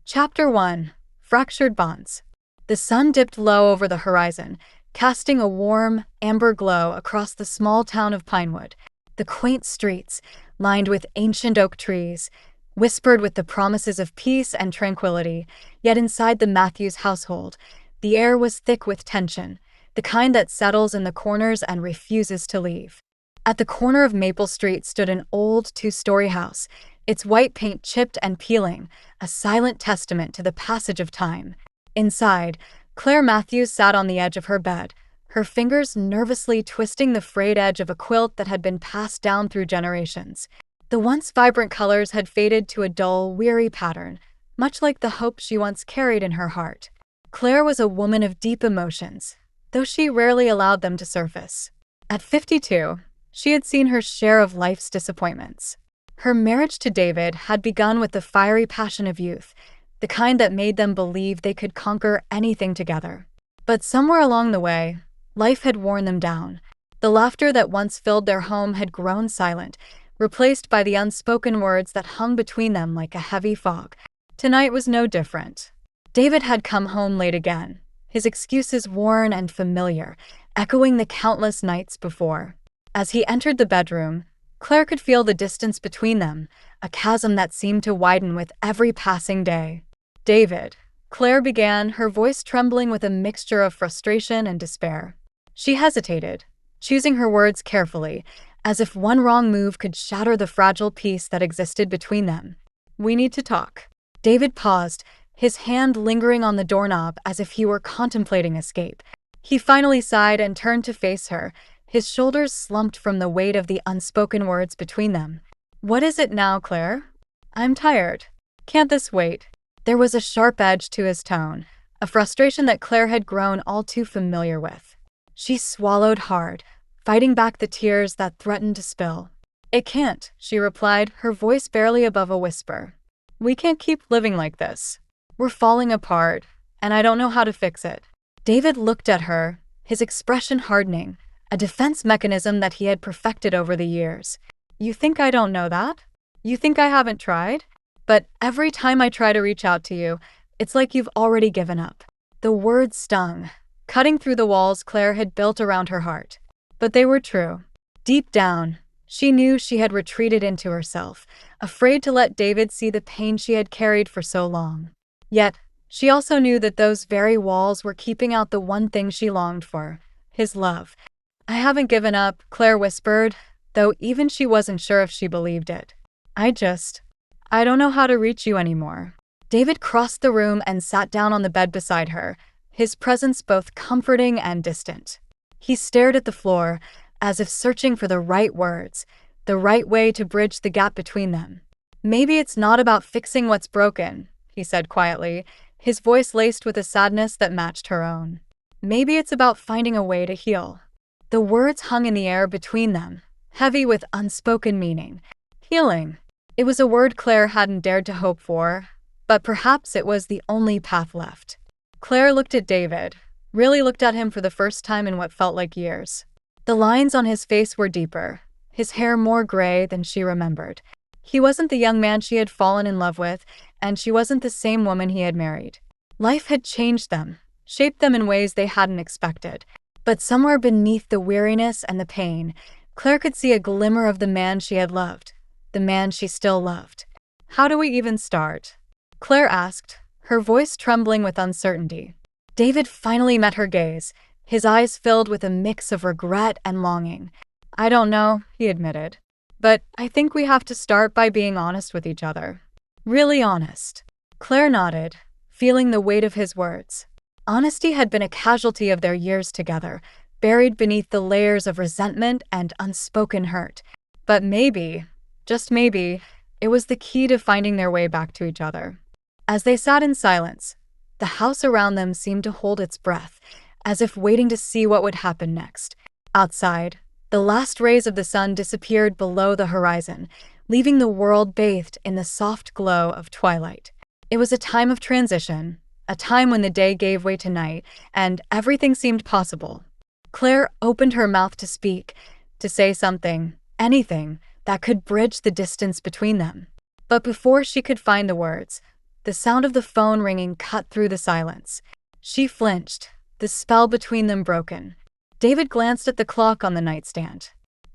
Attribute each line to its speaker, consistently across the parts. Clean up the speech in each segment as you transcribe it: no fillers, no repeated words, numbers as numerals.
Speaker 1: Chapter 1. Fractured Bonds. The sun dipped low over the horizon, casting a warm, amber glow across the small town of Pinewood. The quaint streets, lined with ancient oak trees, whispered with the promises of peace and tranquility, yet inside the Matthews household, the air was thick with tension, the kind that settles in the corners and refuses to leave. At the corner of Maple Street stood an old two-story house, its white paint chipped and peeling, a silent testament to the passage of time. Inside, Claire Matthews sat on the edge of her bed, her fingers nervously twisting the frayed edge of a quilt that had been passed down through generations. The once vibrant colors had faded to a dull, weary pattern, much like the hope she once carried in her heart. Claire was a woman of deep emotions, though she rarely allowed them to surface. At 52, she had seen her share of life's disappointments. Her marriage to David had begun with the fiery passion of youth, the kind that made them believe they could conquer anything together. But somewhere along the way, life had worn them down. The laughter that once filled their home had grown silent, replaced by the unspoken words that hung between them like a heavy fog. Tonight was no different. David had come home late again, his excuses worn and familiar, echoing the countless nights before. As he entered the bedroom, Claire could feel the distance between them, a chasm that seemed to widen with every passing day. "David," Claire began, her voice trembling with a mixture of frustration and despair. She hesitated, choosing her words carefully, as if one wrong move could shatter the fragile peace that existed between them. "We need to talk." David paused, his hand lingering on the doorknob as if he were contemplating escape. He finally sighed and turned to face her, his shoulders slumped from the weight of the unspoken words between them. "What is it now, Claire? I'm tired. Can't this wait?" There was a sharp edge to his tone, a frustration that Claire had grown all too familiar with. She swallowed hard, fighting back the tears that threatened to spill. "It can't," she replied, her voice barely above a whisper. "We can't keep living like this. We're falling apart, and I don't know how to fix it." David looked at her, his expression hardening, a defense mechanism that he had perfected over the years. "You think I don't know that? You think I haven't tried? But every time I try to reach out to you, it's like you've already given up." The words stung, cutting through the walls Claire had built around her heart. But they were true. Deep down, she knew she had retreated into herself, afraid to let David see the pain she had carried for so long. Yet, she also knew that those very walls were keeping out the one thing she longed for, his love. "I haven't given up," Claire whispered, though even she wasn't sure if she believed it. I don't know how to reach you anymore." David crossed the room and sat down on the bed beside her, his presence both comforting and distant. He stared at the floor, as if searching for the right words, the right way to bridge the gap between them. "Maybe it's not about fixing what's broken," he said quietly, his voice laced with a sadness that matched her own. "Maybe it's about finding a way to heal." The words hung in the air between them, heavy with unspoken meaning. Healing. It was a word Claire hadn't dared to hope for, but perhaps it was the only path left. Claire looked at David, really looked at him for the first time in what felt like years. The lines on his face were deeper, his hair more gray than she remembered. He wasn't the young man she had fallen in love with, and she wasn't the same woman he had married. Life had changed them, shaped them in ways they hadn't expected. But somewhere beneath the weariness and the pain, Claire could see a glimmer of the man she had loved, the man she still loved. "How do we even start?" Claire asked, her voice trembling with uncertainty. David finally met her gaze, his eyes filled with a mix of regret and longing. "I don't know," he admitted. "But I think we have to start by being honest with each other. Really honest." Claire nodded, feeling the weight of his words. Honesty had been a casualty of their years together, buried beneath the layers of resentment and unspoken hurt. But maybe, just maybe, it was the key to finding their way back to each other. As they sat in silence, the house around them seemed to hold its breath, as if waiting to see what would happen next. Outside, the last rays of the sun disappeared below the horizon, leaving the world bathed in the soft glow of twilight. It was a time of transition, a time when the day gave way to night, and everything seemed possible. Claire opened her mouth to speak, to say something, anything, that could bridge the distance between them. But before she could find the words, The sound of the phone ringing cut through the silence. She flinched, the spell between them broken. David glanced at the clock on the nightstand.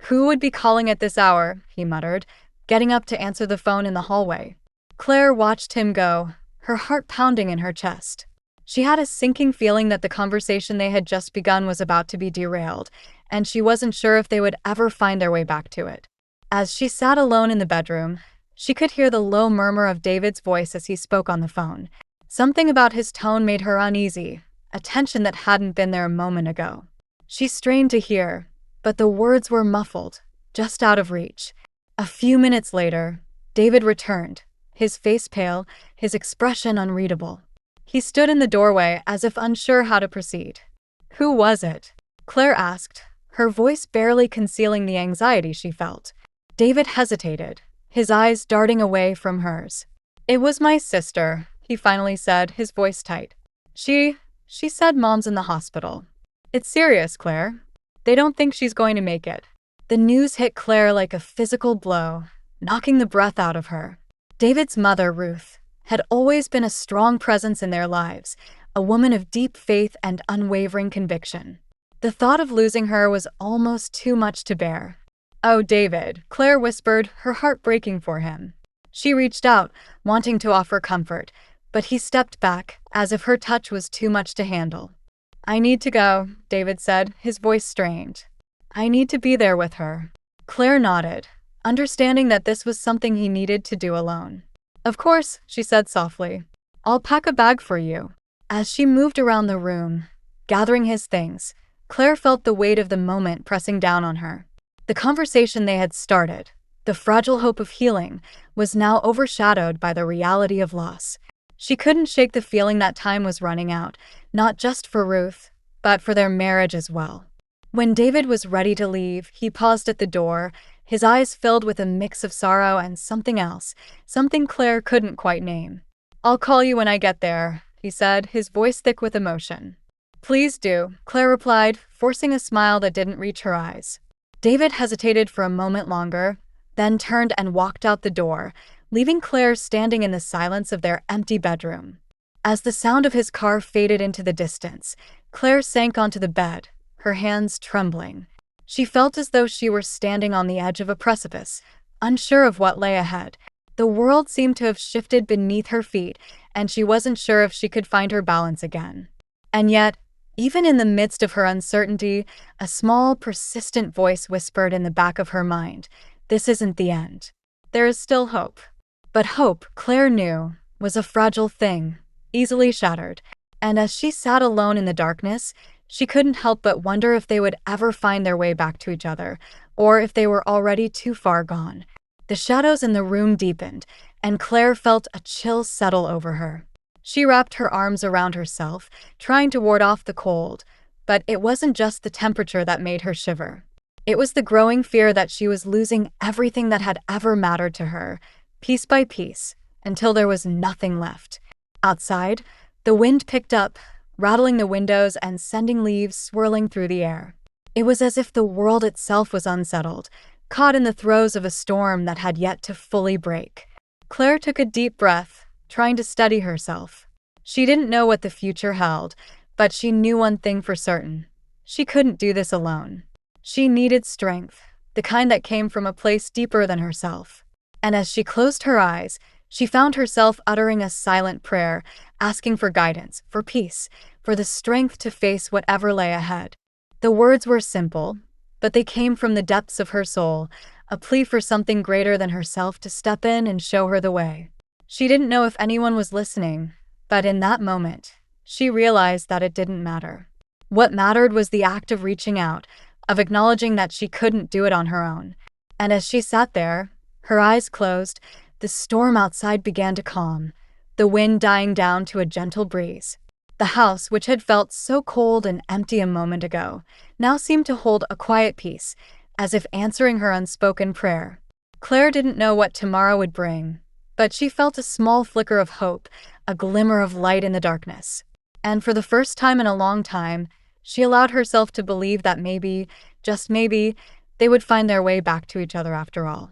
Speaker 1: Who would be calling at this hour? He muttered, getting up to answer the phone in the hallway. Claire watched him go, her heart pounding in her chest. She had a sinking feeling that the conversation they had just begun was about to be derailed, and she wasn't sure if they would ever find their way back to it. As she sat alone in the bedroom, she could hear the low murmur of David's voice as he spoke on the phone. Something about his tone made her uneasy, a tension that hadn't been there a moment ago. She strained to hear, but the words were muffled, just out of reach. A few minutes later, David returned, his face pale, his expression unreadable. He stood in the doorway as if unsure how to proceed. "Who was it?" Claire asked, her voice barely concealing the anxiety she felt. David hesitated, his eyes darting away from hers. "It was my sister," he finally said, his voice tight. She said Mom's in the hospital. "It's serious, Claire. They don't think she's going to make it." The news hit Claire like a physical blow, knocking the breath out of her. David's mother, Ruth, had always been a strong presence in their lives, a woman of deep faith and unwavering conviction. The thought of losing her was almost too much to bear. "Oh, David," Claire whispered, her heart breaking for him. She reached out, wanting to offer comfort, but he stepped back, as if her touch was too much to handle. "I need to go," David said, his voice strained. "I need to be there with her." Claire nodded, understanding that this was something he needed to do alone. "Of course," she said softly. "I'll pack a bag for you." As she moved around the room, gathering his things, Claire felt the weight of the moment pressing down on her. The conversation they had started, the fragile hope of healing, was now overshadowed by the reality of loss. She couldn't shake the feeling that time was running out, not just for Ruth, but for their marriage as well. When David was ready to leave, he paused at the door, his eyes filled with a mix of sorrow and something else, something Claire couldn't quite name. "I'll call you when I get there," he said, his voice thick with emotion. "Please do," Claire replied, forcing a smile that didn't reach her eyes. David hesitated for a moment longer, then turned and walked out the door, leaving Claire standing in the silence of their empty bedroom. As the sound of his car faded into the distance, Claire sank onto the bed, her hands trembling. She felt as though she were standing on the edge of a precipice, unsure of what lay ahead. The world seemed to have shifted beneath her feet, and she wasn't sure if she could find her balance again. And yet, even in the midst of her uncertainty, a small, persistent voice whispered in the back of her mind, "This isn't the end. There is still hope." But hope, Claire knew, was a fragile thing, easily shattered, and as she sat alone in the darkness, she couldn't help but wonder if they would ever find their way back to each other, or if they were already too far gone. The shadows in the room deepened, and Claire felt a chill settle over her. She wrapped her arms around herself, trying to ward off the cold, but it wasn't just the temperature that made her shiver. It was the growing fear that she was losing everything that had ever mattered to her, piece by piece, until there was nothing left. Outside, the wind picked up, rattling the windows and sending leaves swirling through the air. It was as if the world itself was unsettled, caught in the throes of a storm that had yet to fully break. Claire took a deep breath, trying to steady herself. She didn't know what the future held, but she knew one thing for certain. She couldn't do this alone. She needed strength, the kind that came from a place deeper than herself. And as she closed her eyes, she found herself uttering a silent prayer, asking for guidance, for peace, for the strength to face whatever lay ahead. The words were simple, but they came from the depths of her soul, a plea for something greater than herself to step in and show her the way. She didn't know if anyone was listening, but in that moment, she realized that it didn't matter. What mattered was the act of reaching out, of acknowledging that she couldn't do it on her own. And as she sat there, her eyes closed, the storm outside began to calm, the wind dying down to a gentle breeze. The house, which had felt so cold and empty a moment ago, now seemed to hold a quiet peace, as if answering her unspoken prayer. Claire didn't know what tomorrow would bring, but she felt a small flicker of hope, a glimmer of light in the darkness. And for the first time in a long time, she allowed herself to believe that maybe, just maybe, they would find their way back to each other after all.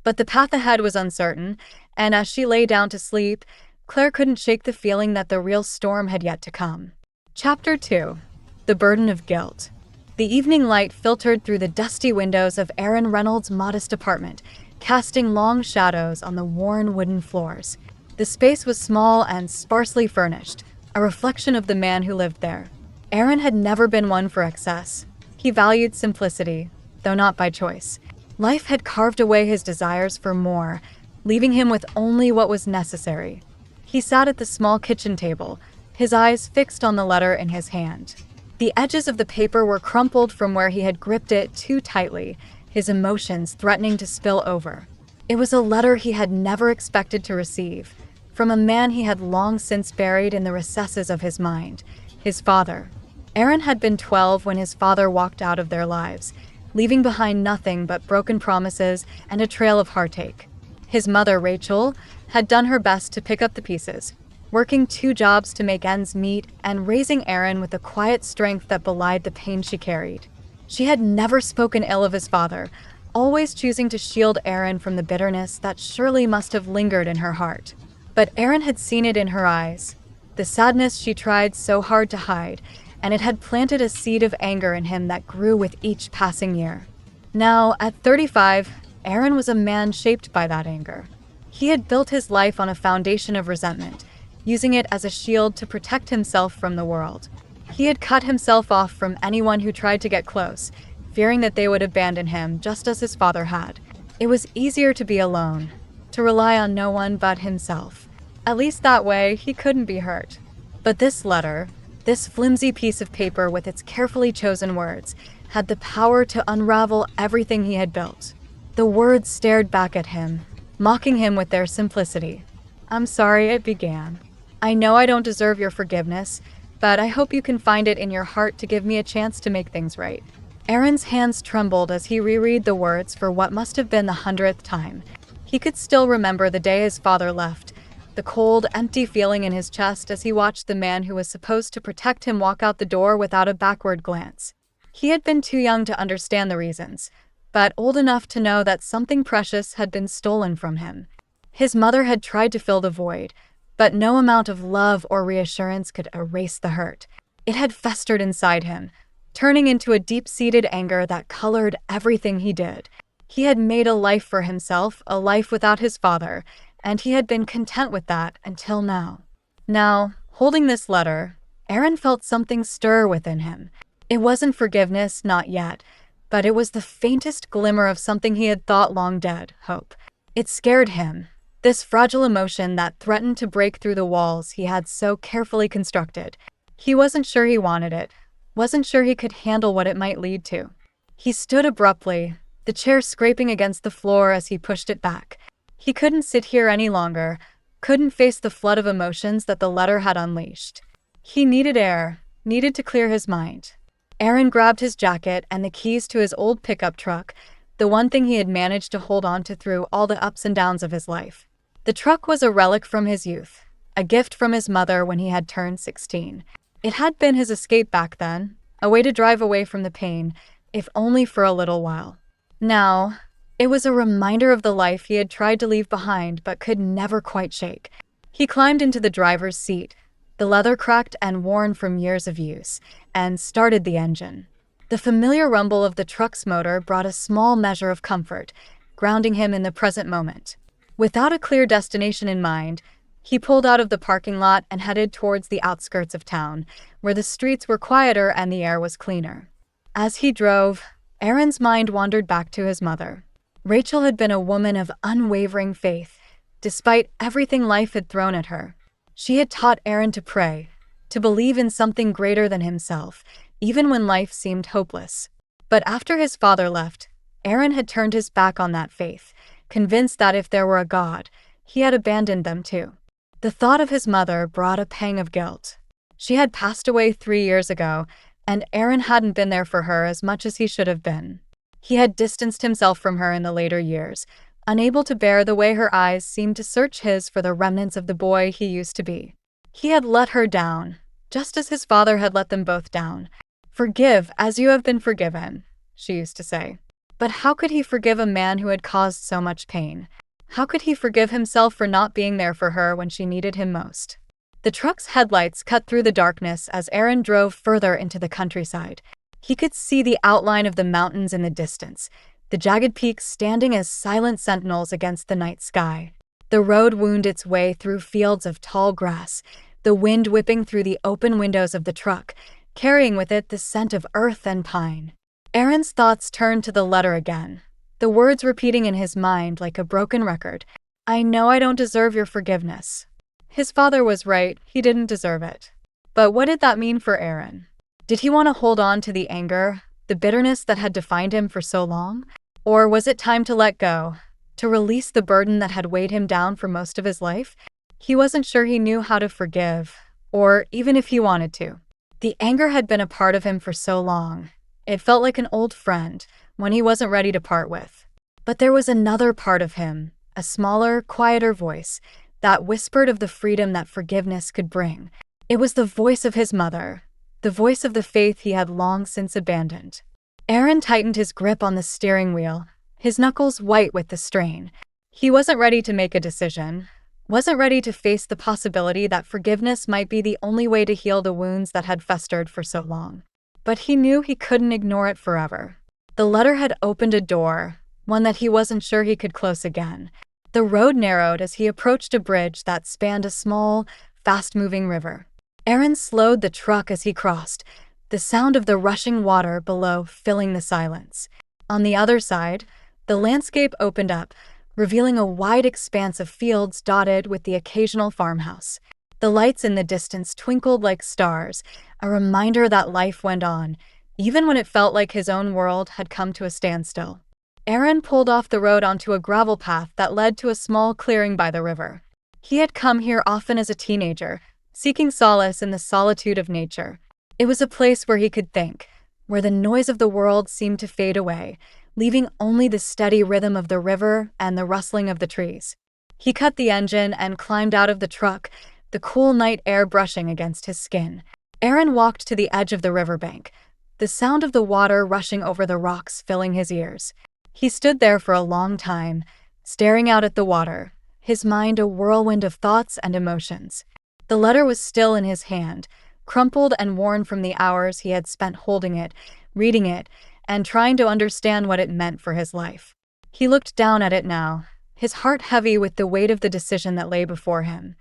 Speaker 1: But the path ahead was uncertain, and as she lay down to sleep, Claire couldn't shake the feeling that the real storm had yet to come. Chapter 2. The Burden of Guilt. The evening light filtered through the dusty windows of Aaron Reynolds' modest apartment, casting long shadows on the worn wooden floors. The space was small and sparsely furnished, a reflection of the man who lived there. Aaron had never been one for excess. He valued simplicity, though not by choice. Life had carved away his desires for more, leaving him with only what was necessary. He sat at the small kitchen table, his eyes fixed on the letter in his hand. The edges of the paper were crumpled from where he had gripped it too tightly, his emotions threatening to spill over. It was a letter he had never expected to receive, from a man he had long since buried in the recesses of his mind, his father. Aaron had been 12 when his father walked out of their lives, leaving behind nothing but broken promises and a trail of heartache. His mother, Rachel, had done her best to pick up the pieces, working 2 jobs to make ends meet and raising Aaron with a quiet strength that belied the pain she carried. She had never spoken ill of his father, always choosing to shield Aaron from the bitterness that surely must have lingered in her heart. But Aaron had seen it in her eyes, the sadness she tried so hard to hide, and it had planted a seed of anger in him that grew with each passing year. Now, at 35, Aaron was a man shaped by that anger. He had built his life on a foundation of resentment, using it as a shield to protect himself from the world. He had cut himself off from anyone who tried to get close, fearing that they would abandon him just as his father had. It was easier to be alone, to rely on no one but himself. At least that way, he couldn't be hurt. But this letter, this flimsy piece of paper with its carefully chosen words, had the power to unravel everything he had built. The words stared back at him, mocking him with their simplicity. "I'm sorry," it began. "I know I don't deserve your forgiveness, but I hope you can find it in your heart to give me a chance to make things right." Aaron's hands trembled as he reread the words for what must have been the 100th time. He could still remember the day his father left, the cold, empty feeling in his chest as he watched the man who was supposed to protect him walk out the door without a backward glance. He had been too young to understand the reasons, but old enough to know that something precious had been stolen from him. His mother had tried to fill the void, but no amount of love or reassurance could erase the hurt. It had festered inside him, turning into a deep-seated anger that colored everything he did. He had made a life for himself, a life without his father, and he had been content with that until now. Now, holding this letter, Aaron felt something stir within him. It wasn't forgiveness, not yet, but it was the faintest glimmer of something he had thought long dead, hope. It scared him, this fragile emotion that threatened to break through the walls he had so carefully constructed. He wasn't sure he wanted it, wasn't sure he could handle what it might lead to. He stood abruptly, the chair scraping against the floor as he pushed it back. He couldn't sit here any longer, couldn't face the flood of emotions that the letter had unleashed. He needed air, needed to clear his mind. Aaron grabbed his jacket and the keys to his old pickup truck, the one thing he had managed to hold on to through all the ups and downs of his life. The truck was a relic from his youth, a gift from his mother when he had turned 16. It had been his escape back then, a way to drive away from the pain, if only for a little while. Now, it was a reminder of the life he had tried to leave behind but could never quite shake. He climbed into the driver's seat, the leather cracked and worn from years of use, and started the engine. The familiar rumble of the truck's motor brought a small measure of comfort, grounding him in the present moment. Without a clear destination in mind, he pulled out of the parking lot and headed towards the outskirts of town, where the streets were quieter and the air was cleaner. As he drove, Aaron's mind wandered back to his mother. Rachel had been a woman of unwavering faith, despite everything life had thrown at her. She had taught Aaron to pray, to believe in something greater than himself, even when life seemed hopeless. But after his father left, Aaron had turned his back on that faith, convinced that if there were a God, he had abandoned them too. The thought of his mother brought a pang of guilt. She had passed away 3 years ago, and Aaron hadn't been there for her as much as he should have been. He had distanced himself from her in the later years, unable to bear the way her eyes seemed to search his for the remnants of the boy he used to be. He had let her down, just as his father had let them both down. "Forgive as you have been forgiven," she used to say. But how could he forgive a man who had caused so much pain? How could he forgive himself for not being there for her when she needed him most? The truck's headlights cut through the darkness as Aaron drove further into the countryside. He could see the outline of the mountains in the distance, the jagged peaks standing as silent sentinels against the night sky. The road wound its way through fields of tall grass, the wind whipping through the open windows of the truck, carrying with it the scent of earth and pine. Aaron's thoughts turned to the letter again, the words repeating in his mind like a broken record. I know I don't deserve your forgiveness. His father was right, he didn't deserve it. But what did that mean for Aaron? Did he want to hold on to the anger, the bitterness that had defined him for so long? Or was it time to let go, to release the burden that had weighed him down for most of his life? He wasn't sure he knew how to forgive, or even if he wanted to. The anger had been a part of him for so long. It felt like an old friend, one he wasn't ready to part with. But there was another part of him, a smaller, quieter voice, that whispered of the freedom that forgiveness could bring. It was the voice of his mother, the voice of the faith he had long since abandoned. Aaron tightened his grip on the steering wheel, his knuckles white with the strain. He wasn't ready to make a decision, wasn't ready to face the possibility that forgiveness might be the only way to heal the wounds that had festered for so long. But he knew he couldn't ignore it forever. The letter had opened a door, one that he wasn't sure he could close again. The road narrowed as he approached a bridge that spanned a small, fast-moving river. Aaron slowed the truck as he crossed, the sound of the rushing water below filling the silence. On the other side, the landscape opened up, revealing a wide expanse of fields dotted with the occasional farmhouse. The lights in the distance twinkled like stars, a reminder that life went on, even when it felt like his own world had come to a standstill. Aaron pulled off the road onto a gravel path that led to a small clearing by the river. He had come here often as a teenager, seeking solace in the solitude of nature. It was a place where he could think, where the noise of the world seemed to fade away, leaving only the steady rhythm of the river and the rustling of the trees. He cut the engine and climbed out of the truck, the cool night air brushing against his skin. Aaron walked to the edge of the riverbank, the sound of the water rushing over the rocks filling his ears. He stood there for a long time, staring out at the water, his mind a whirlwind of thoughts and emotions. The letter was still in his hand, crumpled and worn from the hours he had spent holding it, reading it, and trying to understand what it meant for his life. He looked down at it now, his heart heavy with the weight of the decision that lay before him.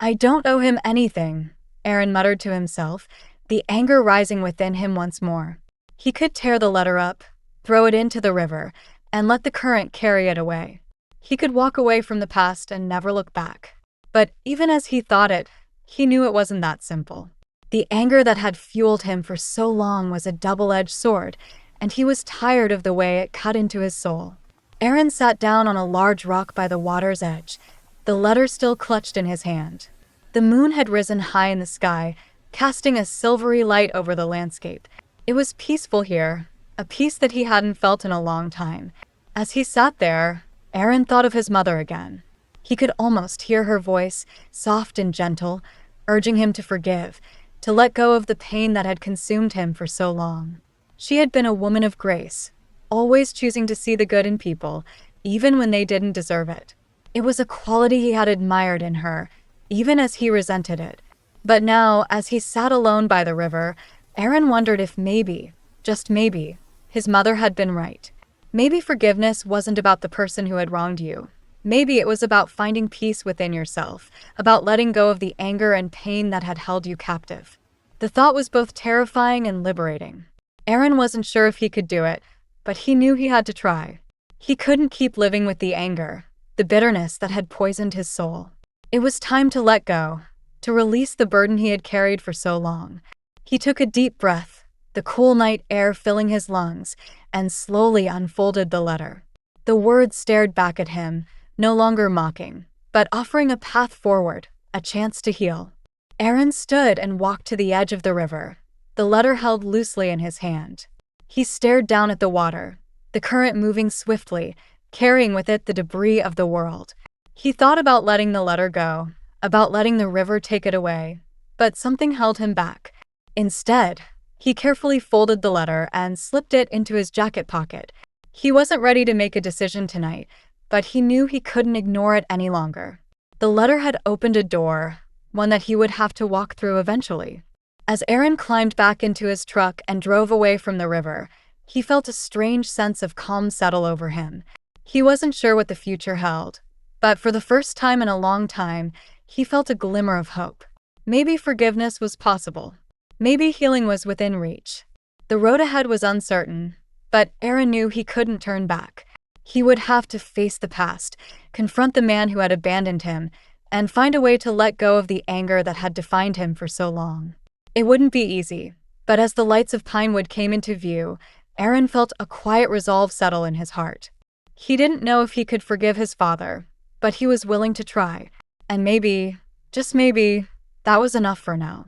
Speaker 1: I don't owe him anything, Aaron muttered to himself, the anger rising within him once more. He could tear the letter up, throw it into the river, and let the current carry it away. He could walk away from the past and never look back. But even as he thought it, he knew it wasn't that simple. The anger that had fueled him for so long was a double-edged sword, and he was tired of the way it cut into his soul. Aaron sat down on a large rock by the water's edge, the letter still clutched in his hand. The moon had risen high in the sky, casting a silvery light over the landscape. It was peaceful here, a peace that he hadn't felt in a long time. As he sat there, Aaron thought of his mother again. He could almost hear her voice, soft and gentle, urging him to forgive, to let go of the pain that had consumed him for so long. She had been a woman of grace, always choosing to see the good in people, even when they didn't deserve it. It was a quality he had admired in her, even as he resented it. But now, as he sat alone by the river, Aaron wondered if maybe, just maybe, his mother had been right. Maybe forgiveness wasn't about the person who had wronged you. Maybe it was about finding peace within yourself, about letting go of the anger and pain that had held you captive. The thought was both terrifying and liberating. Aaron wasn't sure if he could do it, but he knew he had to try. He couldn't keep living with the anger, the bitterness that had poisoned his soul. It was time to let go, to release the burden he had carried for so long. He took a deep breath, the cool night air filling his lungs, and slowly unfolded the letter. The words stared back at him, no longer mocking, but offering a path forward, a chance to heal. Aaron stood and walked to the edge of the river, the letter held loosely in his hand. He stared down at the water, the current moving swiftly, carrying with it the debris of the world. He thought about letting the letter go, about letting the river take it away, but something held him back. Instead, he carefully folded the letter and slipped it into his jacket pocket. He wasn't ready to make a decision tonight, but he knew he couldn't ignore it any longer. The letter had opened a door, one that he would have to walk through eventually. As Aaron climbed back into his truck and drove away from the river, he felt a strange sense of calm settle over him. He wasn't sure what the future held, but for the first time in a long time, he felt a glimmer of hope. Maybe forgiveness was possible. Maybe healing was within reach. The road ahead was uncertain, but Aaron knew he couldn't turn back. He would have to face the past, confront the man who had abandoned him, and find a way to let go of the anger that had defined him for so long. It wouldn't be easy, but as the lights of Pinewood came into view, Aaron felt a quiet resolve settle in his heart. He didn't know if he could forgive his father, but he was willing to try. And maybe, just maybe, that was enough for now.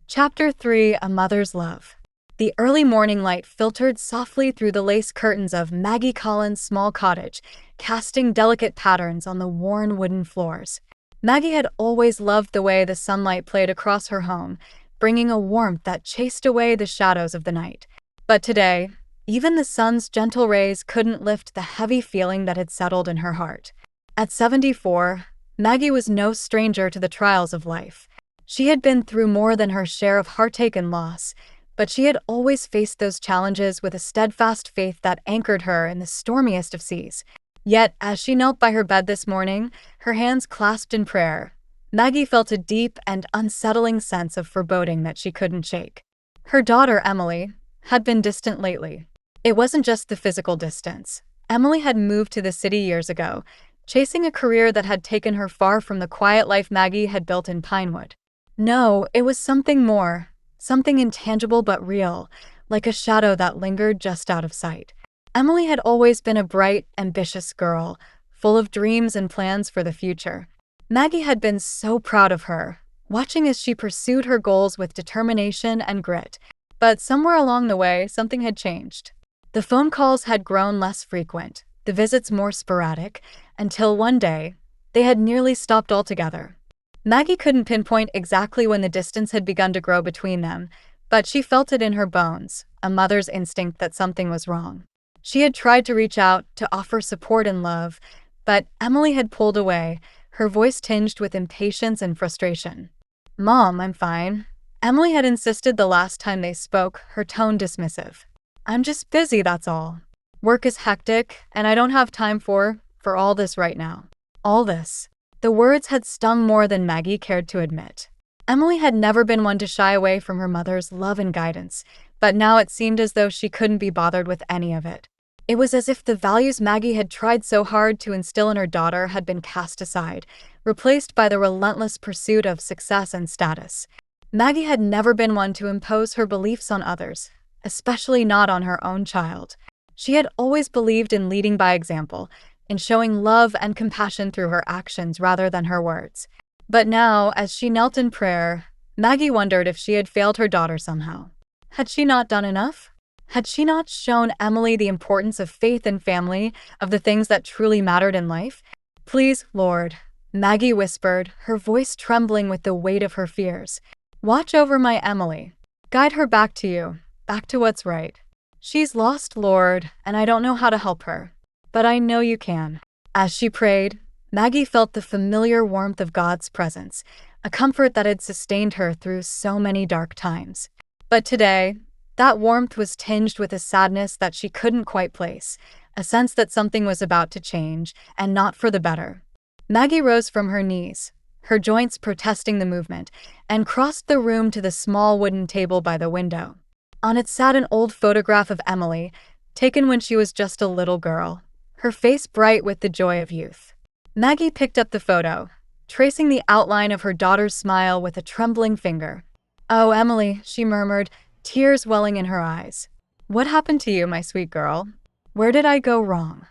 Speaker 1: Chapter 3: A Mother's Love. The early morning light filtered softly through the lace curtains of Maggie Collins' small cottage, casting delicate patterns on the worn wooden floors. Maggie had always loved the way the sunlight played across her home, bringing a warmth that chased away the shadows of the night. But today, even the sun's gentle rays couldn't lift the heavy feeling that had settled in her heart. At 74, Maggie was no stranger to the trials of life. She had been through more than her share of heartache and loss, but she had always faced those challenges with a steadfast faith that anchored her in the stormiest of seas. Yet, as she knelt by her bed this morning, her hands clasped in prayer, Maggie felt a deep and unsettling sense of foreboding that she couldn't shake. Her daughter, Emily, had been distant lately. It wasn't just the physical distance. Emily had moved to the city years ago, chasing a career that had taken her far from the quiet life Maggie had built in Pinewood. No, it was something more, something intangible but real, like a shadow that lingered just out of sight. Emily had always been a bright, ambitious girl, full of dreams and plans for the future. Maggie had been so proud of her, watching as she pursued her goals with determination and grit. But somewhere along the way, something had changed. The phone calls had grown less frequent, the visits more sporadic, until one day, they had nearly stopped altogether. Maggie couldn't pinpoint exactly when the distance had begun to grow between them, but she felt it in her bones, a mother's instinct that something was wrong. She had tried to reach out, to offer support and love, but Emily had pulled away, her voice tinged with impatience and frustration. "Mom, I'm fine." Emily had insisted the last time they spoke, her tone dismissive. "I'm just busy, that's all. Work is hectic, and I don't have time for all this right now." All this. The words had stung more than Maggie cared to admit. Emily had never been one to shy away from her mother's love and guidance, but now it seemed as though she couldn't be bothered with any of it. It was as if the values Maggie had tried so hard to instill in her daughter had been cast aside, replaced by the relentless pursuit of success and status. Maggie had never been one to impose her beliefs on others, especially not on her own child. She had always believed in leading by example, in showing love and compassion through her actions rather than her words. But now, as she knelt in prayer, Maggie wondered if she had failed her daughter somehow. Had she not done enough? Had she not shown Emily the importance of faith and family, of the things that truly mattered in life? "Please, Lord," Maggie whispered, her voice trembling with the weight of her fears. "Watch over my Emily. Guide her back to you, back to what's right. She's lost, Lord, and I don't know how to help her. But I know you can." As she prayed, Maggie felt the familiar warmth of God's presence, a comfort that had sustained her through so many dark times. But today, that warmth was tinged with a sadness that she couldn't quite place, a sense that something was about to change, and not for the better. Maggie rose from her knees, her joints protesting the movement, and crossed the room to the small wooden table by the window. On it sat an old photograph of Emily, taken when she was just a little girl, her face bright with the joy of youth. Maggie picked up the photo, tracing the outline of her daughter's smile with a trembling finger. "Oh, Emily," she murmured, tears welling in her eyes. "What happened to you, my sweet girl? Where did I go wrong?"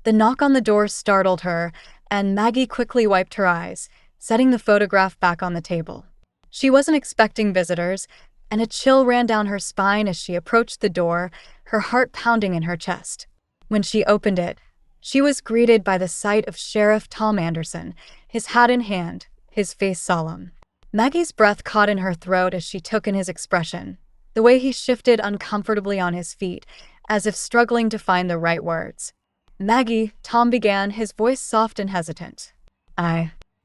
Speaker 1: The knock on the door startled her, and Maggie quickly wiped her eyes, setting the photograph back on the table. She wasn't expecting visitors, and a chill ran down her spine as she approached the door, her heart pounding in her chest. When she opened it, she was greeted by the sight of Sheriff Tom Anderson, his hat in hand, his face solemn. Maggie's breath caught in her throat as she took in his expression, the way he shifted uncomfortably on his feet, as if struggling to find the right words. Maggie, Tom began, his voice soft and hesitant.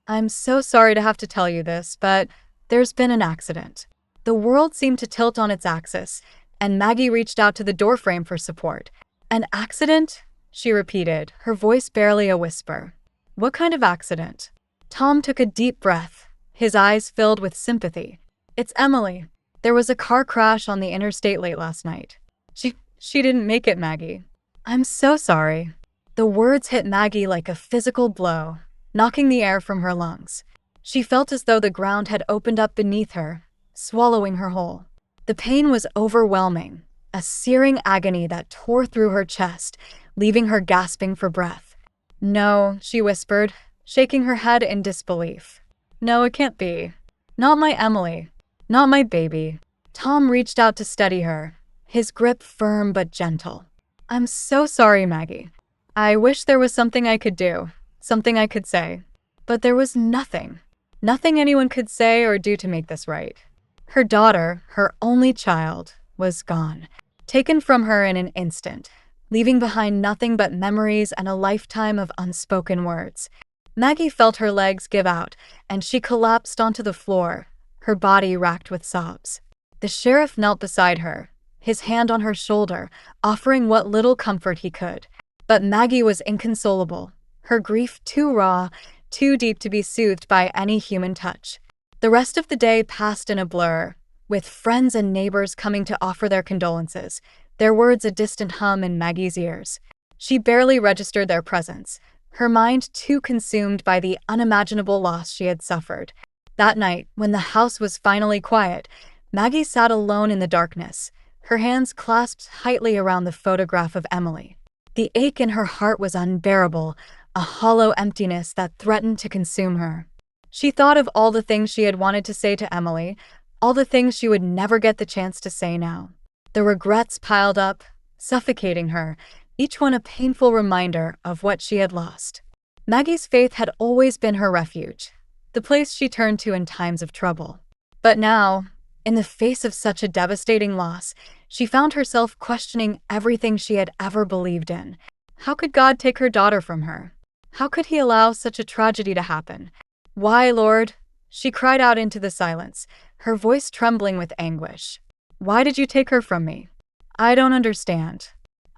Speaker 1: I'm so sorry to have to tell you this, but there's been an accident. The world seemed to tilt on its axis, and Maggie reached out to the doorframe for support. An accident? She repeated, her voice barely a whisper. What kind of accident? Tom took a deep breath, his eyes filled with sympathy. It's Emily. There was a car crash on the interstate late last night. She didn't make it, Maggie. I'm so sorry. The words hit Maggie like a physical blow, knocking the air from her lungs. She felt as though the ground had opened up beneath her, swallowing her whole. The pain was overwhelming, a searing agony that tore through her chest, leaving her gasping for breath. No, she whispered, shaking her head in disbelief. No, it can't be. Not my Emily. Not my baby. Tom reached out to steady her, his grip firm but gentle. I'm so sorry, Maggie. I wish there was something I could do, something I could say. But there was nothing. Nothing anyone could say or do to make this right. Her daughter, her only child, was gone, taken from her in an instant, leaving behind nothing but memories and a lifetime of unspoken words. Maggie felt her legs give out, and she collapsed onto the floor, her body racked with sobs. The sheriff knelt beside her, his hand on her shoulder, offering what little comfort he could. But Maggie was inconsolable, her grief too raw, too deep to be soothed by any human touch. The rest of the day passed in a blur, with friends and neighbors coming to offer their condolences, their words a distant hum in Maggie's ears. She barely registered their presence, her mind too consumed by the unimaginable loss she had suffered. That night, when the house was finally quiet, Maggie sat alone in the darkness, her hands clasped tightly around the photograph of Emily. The ache in her heart was unbearable, a hollow emptiness that threatened to consume her. She thought of all the things she had wanted to say to Emily, all the things she would never get the chance to say now. The regrets piled up, suffocating her, each one a painful reminder of what she had lost. Maggie's faith had always been her refuge, the place she turned to in times of trouble. But now, in the face of such a devastating loss, she found herself questioning everything she had ever believed in. How could God take her daughter from her? How could he allow such a tragedy to happen? Why, Lord? She cried out into the silence, her voice trembling with anguish. Why did you take her from me? I don't understand.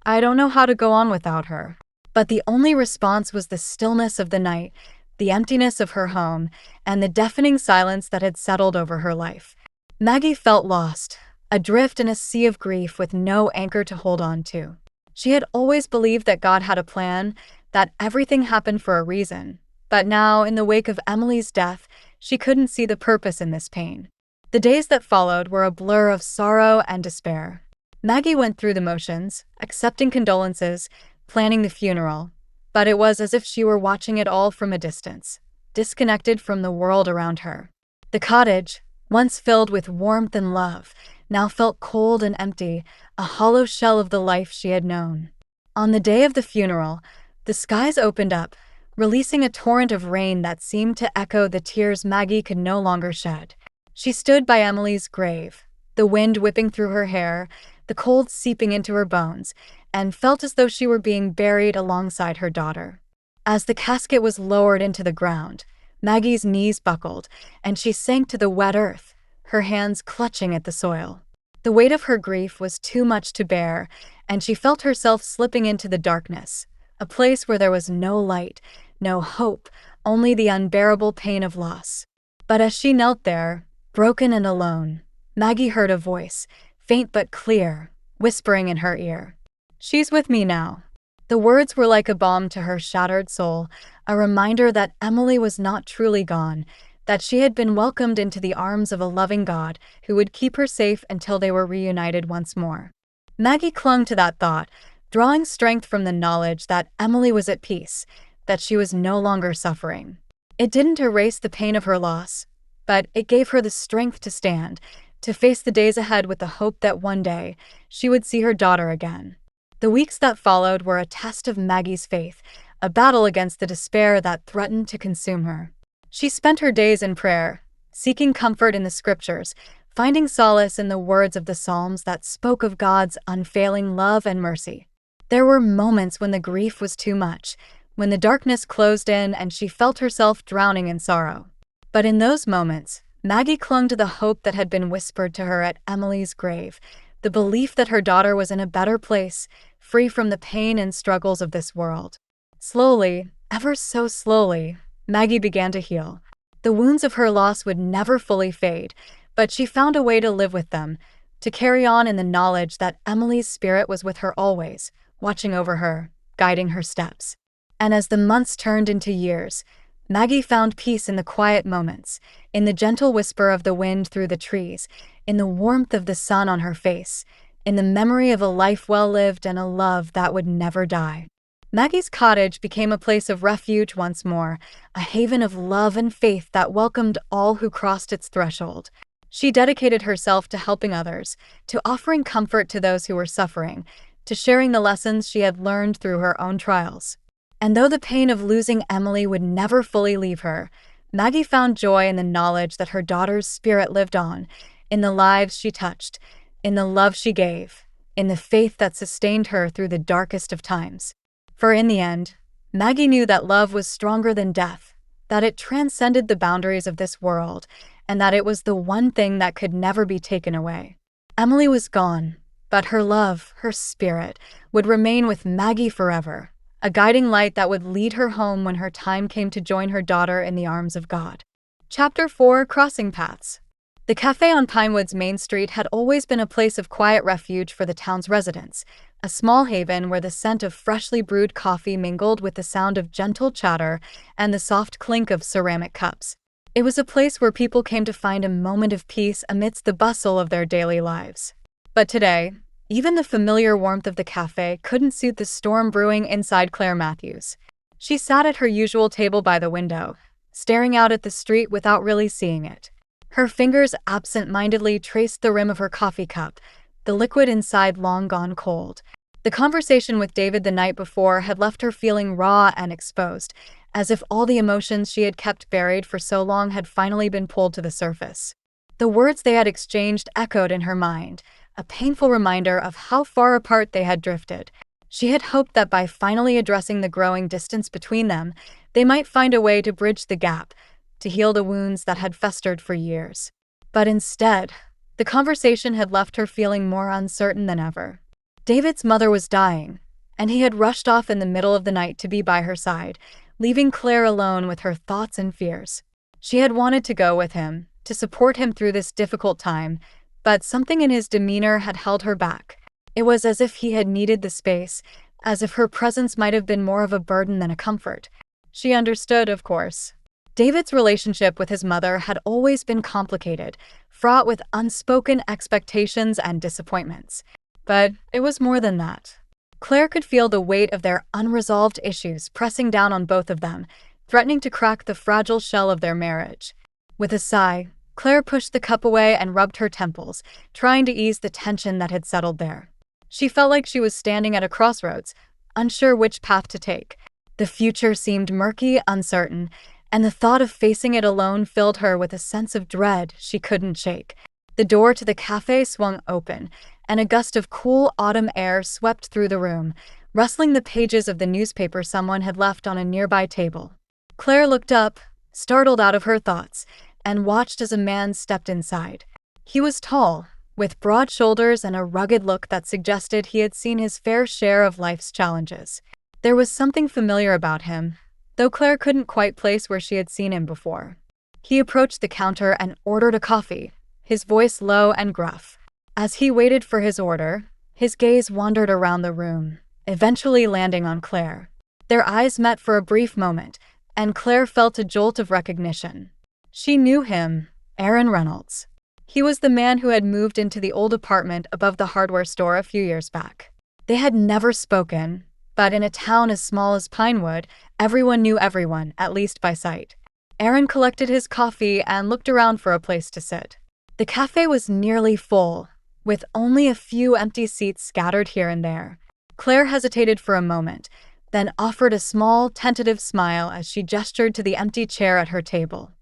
Speaker 1: I don't know how to go on without her. But the only response was the stillness of the night, the emptiness of her home, and the deafening silence that had settled over her life. Maggie felt lost, adrift in a sea of grief with no anchor to hold on to. She had always believed that God had a plan, that everything happened for a reason. But now, in the wake of Emily's death, she couldn't see the purpose in this pain. The days that followed were a blur of sorrow and despair. Maggie went through the motions, accepting condolences, planning the funeral, but it was as if she were watching it all from a distance, disconnected from the world around her. The cottage, once filled with warmth and love, now felt cold and empty, a hollow shell of the life she had known. On the day of the funeral, the skies opened up, releasing a torrent of rain that seemed to echo the tears Maggie could no longer shed. She stood by Emily's grave, the wind whipping through her hair, the cold seeping into her bones, and felt as though she were being buried alongside her daughter. As the casket was lowered into the ground, Maggie's knees buckled, and she sank to the wet earth, her hands clutching at the soil. The weight of her grief was too much to bear, and she felt herself slipping into the darkness, a place where there was no light, no hope, only the unbearable pain of loss. But as she knelt there, broken and alone, Maggie heard a voice, faint but clear, whispering in her ear. She's with me now. The words were like a balm to her shattered soul, a reminder that Emily was not truly gone, that she had been welcomed into the arms of a loving God who would keep her safe until they were reunited once more. Maggie clung to that thought, drawing strength from the knowledge that Emily was at peace, that she was no longer suffering. It didn't erase the pain of her loss, but it gave her the strength to stand, to face the days ahead with the hope that one day she would see her daughter again. The weeks that followed were a test of Maggie's faith, a battle against the despair that threatened to consume her. She spent her days in prayer, seeking comfort in the scriptures, finding solace in the words of the Psalms that spoke of God's unfailing love and mercy. There were moments when the grief was too much, when the darkness closed in and she felt herself drowning in sorrow. But in those moments, Maggie clung to the hope that had been whispered to her at Emily's grave, the belief that her daughter was in a better place, free from the pain and struggles of this world. Slowly, ever so slowly, Maggie began to heal. The wounds of her loss would never fully fade, but she found a way to live with them, to carry on in the knowledge that Emily's spirit was with her always, watching over her, guiding her steps. And as the months turned into years, Maggie found peace in the quiet moments, in the gentle whisper of the wind through the trees, in the warmth of the sun on her face, in the memory of a life well lived and a love that would never die. Maggie's cottage became a place of refuge once more, a haven of love and faith that welcomed all who crossed its threshold. She dedicated herself to helping others, to offering comfort to those who were suffering, to sharing the lessons she had learned through her own trials. And though the pain of losing Emily would never fully leave her, Maggie found joy in the knowledge that her daughter's spirit lived on, in the lives she touched, in the love she gave, in the faith that sustained her through the darkest of times. For in the end, Maggie knew that love was stronger than death, that it transcended the boundaries of this world, and that it was the one thing that could never be taken away. Emily was gone, but her love, her spirit, would remain with Maggie forever, a guiding light that would lead her home when her time came to join her daughter in the arms of God. Chapter 4: Crossing Paths. The cafe on Pinewood's main street had always been a place of quiet refuge for the town's residents, a small haven where the scent of freshly brewed coffee mingled with the sound of gentle chatter and the soft clink of ceramic cups. It was a place where people came to find a moment of peace amidst the bustle of their daily lives. But today, even the familiar warmth of the cafe couldn't suit the storm brewing inside Claire Matthews. She sat at her usual table by the window, staring out at the street without really seeing it. Her fingers absent-mindedly traced the rim of her coffee cup, the liquid inside long gone cold. The conversation with David the night before had left her feeling raw and exposed, as if all the emotions she had kept buried for so long had finally been pulled to the surface. The words they had exchanged echoed in her mind, a painful reminder of how far apart they had drifted. She had hoped that by finally addressing the growing distance between them, they might find a way to bridge the gap, to heal the wounds that had festered for years. But instead, the conversation had left her feeling more uncertain than ever. David's mother was dying, and he had rushed off in the middle of the night to be by her side, leaving Claire alone with her thoughts and fears. She had wanted to go with him, to support him through this difficult time, but something in his demeanor had held her back. It was as if he had needed the space, as if her presence might have been more of a burden than a comfort. She understood, of course. David's relationship with his mother had always been complicated, fraught with unspoken expectations and disappointments. But it was more than that. Claire could feel the weight of their unresolved issues pressing down on both of them, threatening to crack the fragile shell of their marriage. With a sigh, Claire pushed the cup away and rubbed her temples, trying to ease the tension that had settled there. She felt like she was standing at a crossroads, unsure which path to take. The future seemed murky, uncertain, and the thought of facing it alone filled her with a sense of dread she couldn't shake. The door to the cafe swung open, and a gust of cool autumn air swept through the room, rustling the pages of the newspaper someone had left on a nearby table. Claire looked up, startled out of her thoughts, and watched as a man stepped inside. He was tall, with broad shoulders and a rugged look that suggested he had seen his fair share of life's challenges. There was something familiar about him, though Claire couldn't quite place where she had seen him before. He approached the counter and ordered a coffee, his voice low and gruff. As he waited for his order, his gaze wandered around the room, eventually landing on Claire. Their eyes met for a brief moment, and Claire felt a jolt of recognition. She knew him, Aaron Reynolds. He was the man who had moved into the old apartment above the hardware store a few years back. They had never spoken, but in a town as small as Pinewood, everyone knew everyone, at least by sight. Aaron collected his coffee and looked around for a place to sit. The cafe was nearly full, with only a few empty seats scattered here and there. Claire hesitated for a moment, then offered a small, tentative smile as she gestured to the empty chair at her table.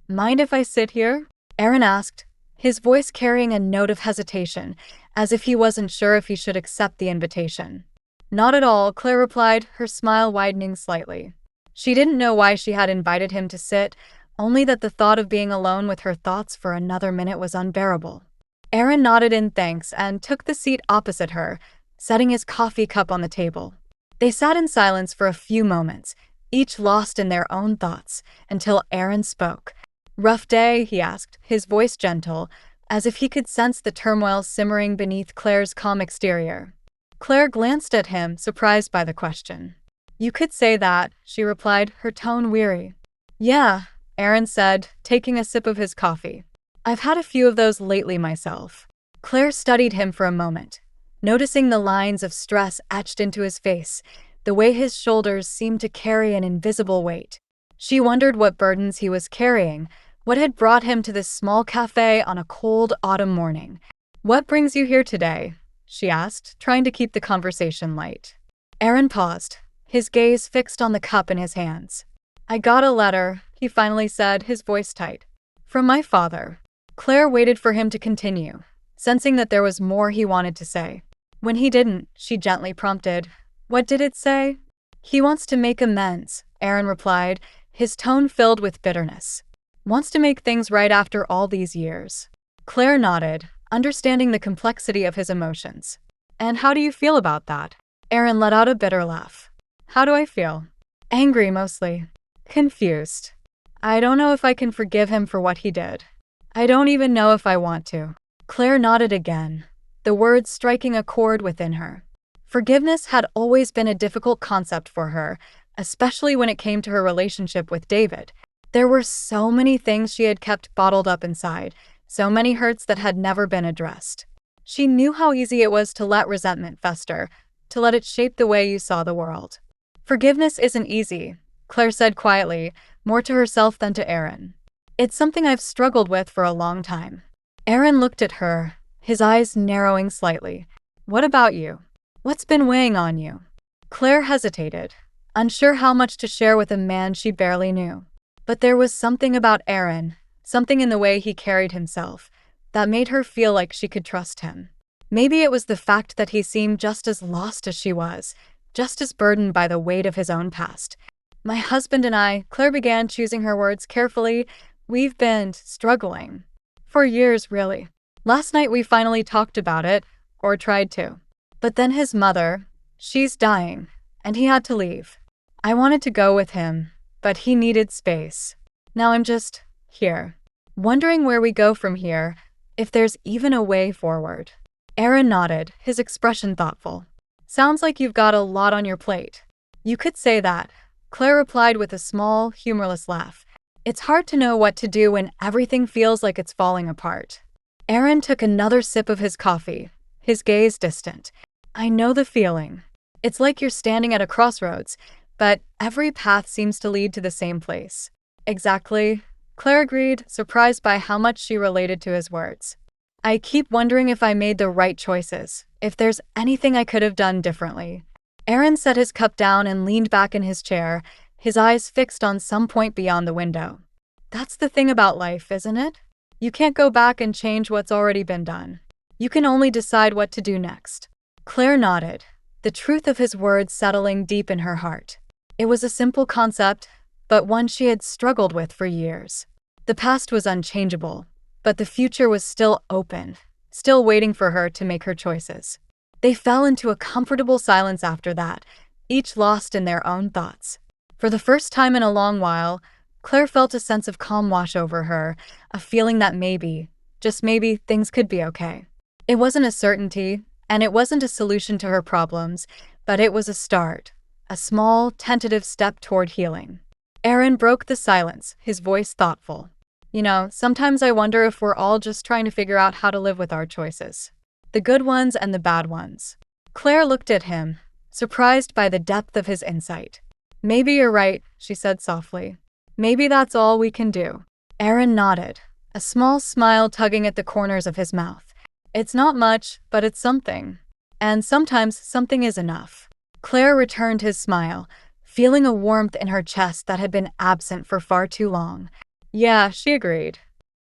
Speaker 1: "Mind if I sit here?" Aaron asked, his voice carrying a note of hesitation, as if he wasn't sure if he should accept the invitation. Not at all, Claire replied, her smile widening slightly. She didn't know why she had invited him to sit, only that the thought of being alone with her thoughts for another minute was unbearable. Aaron nodded in thanks and took the seat opposite her, setting his coffee cup on the table. They sat in silence for a few moments, each lost in their own thoughts, until Aaron spoke. "Rough day?" he asked, his voice gentle, as if he could sense the turmoil simmering beneath Claire's calm exterior. Claire glanced at him, surprised by the question. "You could say that," she replied, her tone weary. "Yeah," Aaron said, taking a sip of his coffee. "I've had a few of those lately myself." Claire studied him for a moment, noticing the lines of stress etched into his face, the way his shoulders seemed to carry an invisible weight. She wondered what burdens he was carrying, what had brought him to this small cafe on a cold autumn morning. "What brings you here today?" she asked, trying to keep the conversation light. Aaron paused, his gaze fixed on the cup in his hands. "I got a letter," he finally said, his voice tight. "From my father." Claire waited for him to continue, sensing that there was more he wanted to say. When he didn't, she gently prompted, "What did it say?" "He wants to make amends," Aaron replied, his tone filled with bitterness. "Wants to make things right after all these years." Claire nodded, understanding the complexity of his emotions. "And how do you feel about that?" Aaron let out a bitter laugh. "How do I feel?" "Angry, mostly. Confused. I don't know if I can forgive him for what he did. I don't even know if I want to." Claire nodded again, the words striking a chord within her. Forgiveness had always been a difficult concept for her, especially when it came to her relationship with David. There were so many things she had kept bottled up inside, so many hurts that had never been addressed. She knew how easy it was to let resentment fester, to let it shape the way you saw the world. "Forgiveness isn't easy," Claire said quietly, more to herself than to Aaron. "It's something I've struggled with for a long time." Aaron looked at her, his eyes narrowing slightly. "What about you? What's been weighing on you?" Claire hesitated, unsure how much to share with a man she barely knew. But there was something about Aaron, something in the way he carried himself, that made her feel like she could trust him. Maybe it was the fact that he seemed just as lost as she was, just as burdened by the weight of his own past. "My husband and I," Claire began, choosing her words carefully, "we've been struggling. For years, really. Last night we finally talked about it, or tried to. But then his mother, she's dying, and he had to leave. I wanted to go with him, but he needed space. Now I'm just here, wondering where we go from here, if there's even a way forward." Aaron nodded, his expression thoughtful. "Sounds like you've got a lot on your plate." "You could say that," Claire replied with a small, humorless laugh. "It's hard to know what to do when everything feels like it's falling apart." Aaron took another sip of his coffee, his gaze distant. "I know the feeling. It's like you're standing at a crossroads, but every path seems to lead to the same place." "Exactly," Claire agreed, surprised by how much she related to his words. "I keep wondering if I made the right choices, if there's anything I could have done differently." Aaron set his cup down and leaned back in his chair, his eyes fixed on some point beyond the window. "That's the thing about life, isn't it? You can't go back and change what's already been done. You can only decide what to do next." Claire nodded, the truth of his words settling deep in her heart. It was a simple concept, but one she had struggled with for years. The past was unchangeable, but the future was still open, still waiting for her to make her choices. They fell into a comfortable silence after that, each lost in their own thoughts. For the first time in a long while, Claire felt a sense of calm wash over her, a feeling that maybe, just maybe, things could be okay. It wasn't a certainty, and it wasn't a solution to her problems, but it was a start, a small, tentative step toward healing. Aaron broke the silence, his voice thoughtful. "You know, sometimes I wonder if we're all just trying to figure out how to live with our choices. The good ones and the bad ones." Claire looked at him, surprised by the depth of his insight. "Maybe you're right," she said softly. "Maybe that's all we can do." Aaron nodded, a small smile tugging at the corners of his mouth. "It's not much, but it's something. And sometimes something is enough." Claire returned his smile, feeling a warmth in her chest that had been absent for far too long. "Yeah," she agreed.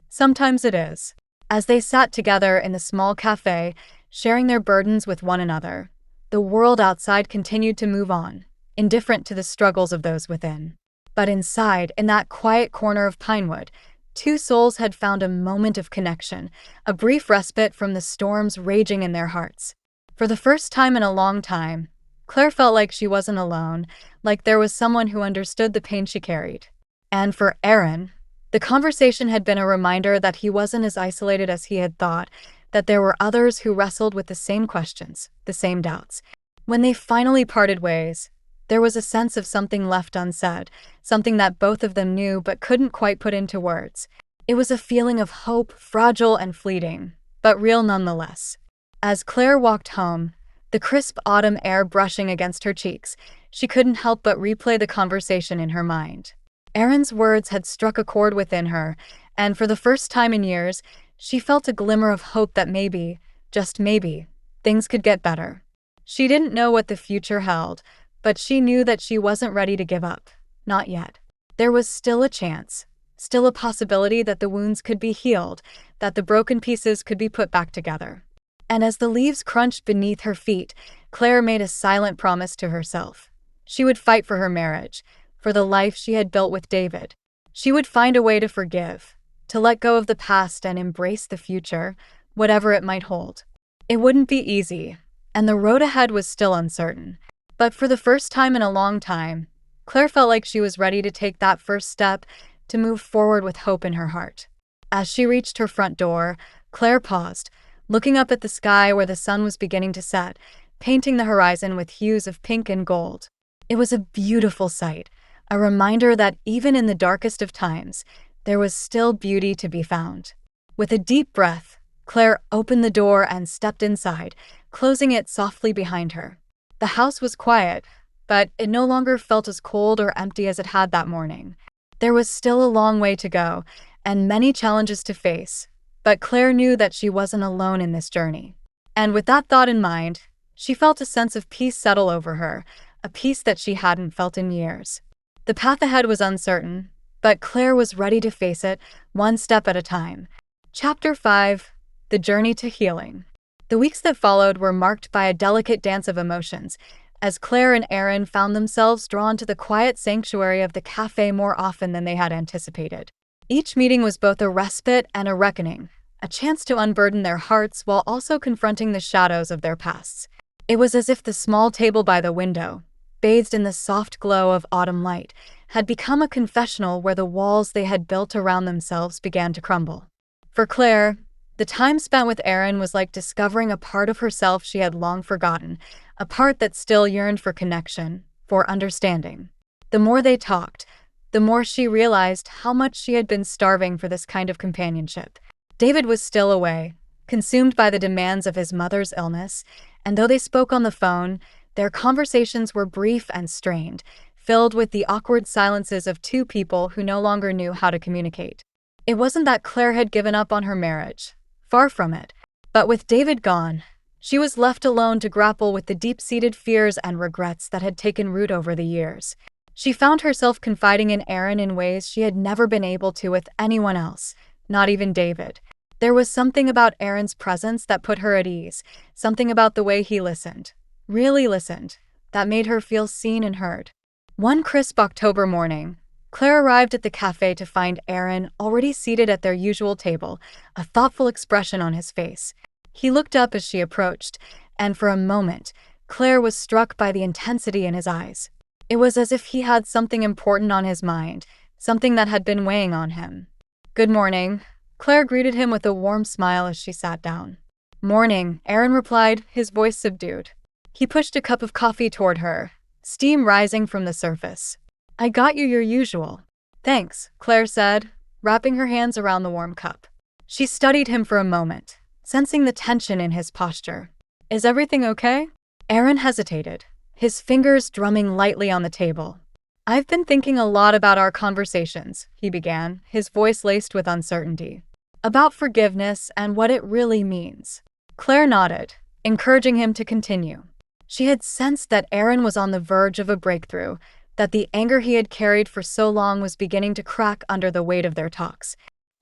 Speaker 1: "Sometimes it is." As they sat together in the small cafe, sharing their burdens with one another, The world outside continued to move on, indifferent to the struggles of those within. But inside, in that quiet corner of Pinewood, two souls had found a moment of connection, a brief respite from the storms raging in their hearts. For the first time in a long time, Claire felt like she wasn't alone, like there was someone who understood the pain she carried. And for Aaron, the conversation had been a reminder that he wasn't as isolated as he had thought, that there were others who wrestled with the same questions, the same doubts. When they finally parted ways, there was a sense of something left unsaid, something that both of them knew but couldn't quite put into words. It was a feeling of hope, fragile and fleeting, but real nonetheless. As Claire walked home, the crisp autumn air brushing against her cheeks, she couldn't help but replay the conversation in her mind. Aaron's words had struck a chord within her, and for the first time in years, she felt a glimmer of hope that maybe, just maybe, things could get better. She didn't know what the future held, but she knew that she wasn't ready to give up. Not yet. There was still a chance, still a possibility that the wounds could be healed, that the broken pieces could be put back together. And as the leaves crunched beneath her feet, Claire made a silent promise to herself. She would fight for her marriage, for the life she had built with David. She would find a way to forgive, to let go of the past and embrace the future, whatever it might hold. It wouldn't be easy, and the road ahead was still uncertain. But for the first time in a long time, Claire felt like she was ready to take that first step, to move forward with hope in her heart. As she reached her front door, Claire paused, looking up at the sky where the sun was beginning to set, painting the horizon with hues of pink and gold. It was a beautiful sight, a reminder that even in the darkest of times, there was still beauty to be found. With a deep breath, Claire opened the door and stepped inside, closing it softly behind her. The house was quiet, but it no longer felt as cold or empty as it had that morning. There was still a long way to go, and many challenges to face, but Claire knew that she wasn't alone in this journey. And with that thought in mind, she felt a sense of peace settle over her, a peace that she hadn't felt in years. The path ahead was uncertain, but Claire was ready to face it, one step at a time. Chapter 5: The Journey to Healing. The weeks that followed were marked by a delicate dance of emotions, as Claire and Aaron found themselves drawn to the quiet sanctuary of the cafe more often than they had anticipated. Each meeting was both a respite and a reckoning, a chance to unburden their hearts while also confronting the shadows of their pasts. It was as if the small table by the window, bathed in the soft glow of autumn light, had become a confessional where the walls they had built around themselves began to crumble. For Claire, the time spent with Aaron was like discovering a part of herself she had long forgotten, a part that still yearned for connection, for understanding. The more they talked, the more she realized how much she had been starving for this kind of companionship. David was still away, consumed by the demands of his mother's illness, and though they spoke on the phone, their conversations were brief and strained, filled with the awkward silences of two people who no longer knew how to communicate. It wasn't that Claire had given up on her marriage. Far from it. But with David gone, she was left alone to grapple with the deep-seated fears and regrets that had taken root over the years. She found herself confiding in Aaron in ways she had never been able to with anyone else, not even David. There was something about Aaron's presence that put her at ease, something about the way he listened, really listened, that made her feel seen and heard. One crisp October morning, Claire arrived at the cafe to find Aaron already seated at their usual table, a thoughtful expression on his face. He looked up as she approached, and for a moment, Claire was struck by the intensity in his eyes. It was as if he had something important on his mind, something that had been weighing on him. "Good morning." Claire greeted him with a warm smile as she sat down. "Morning," Aaron replied, his voice subdued. He pushed a cup of coffee toward her, steam rising from the surface. "I got you your usual." "Thanks," Claire said, wrapping her hands around the warm cup. She studied him for a moment, sensing the tension in his posture. "Is everything okay?" Aaron hesitated, his fingers drumming lightly on the table. "I've been thinking a lot about our conversations," he began, his voice laced with uncertainty. "About forgiveness and what it really means." Claire nodded, encouraging him to continue. She had sensed that Aaron was on the verge of a breakthrough, that the anger he had carried for so long was beginning to crack under the weight of their talks.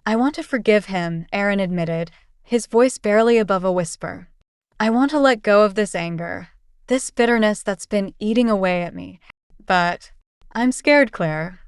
Speaker 1: "I want to forgive him," Aaron admitted, his voice barely above a whisper. "I want to let go of this anger. this bitterness that's been eating away at me. But I'm scared, Claire.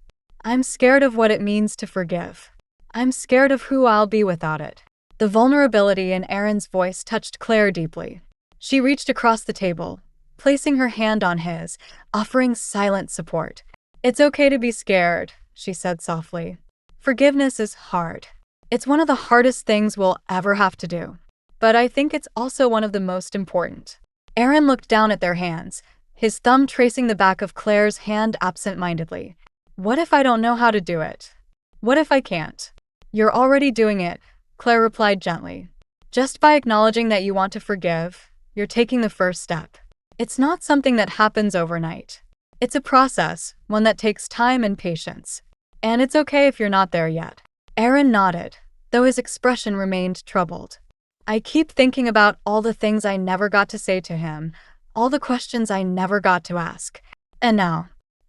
Speaker 1: I'm scared of what it means to forgive. I'm scared of who I'll be without it." The vulnerability in Aaron's voice touched Claire deeply. She reached across the table, placing her hand on his, offering silent support. "It's okay to be scared," she said softly. "Forgiveness is hard. It's one of the hardest things we'll ever have to do. But I think it's also one of the most important." Aaron looked down at their hands, his thumb tracing the back of Claire's hand absent-mindedly. "What if I don't know how to do it? What if I can't?" "You're already doing it," Claire replied gently. "Just by acknowledging that you want to forgive, you're taking the first step. It's not something that happens overnight. It's a process, one that takes time and patience. And it's okay if you're not there yet." Aaron nodded, though his expression remained troubled. "I keep thinking about all the things I never got to say to him, all the questions I never got to ask. And now,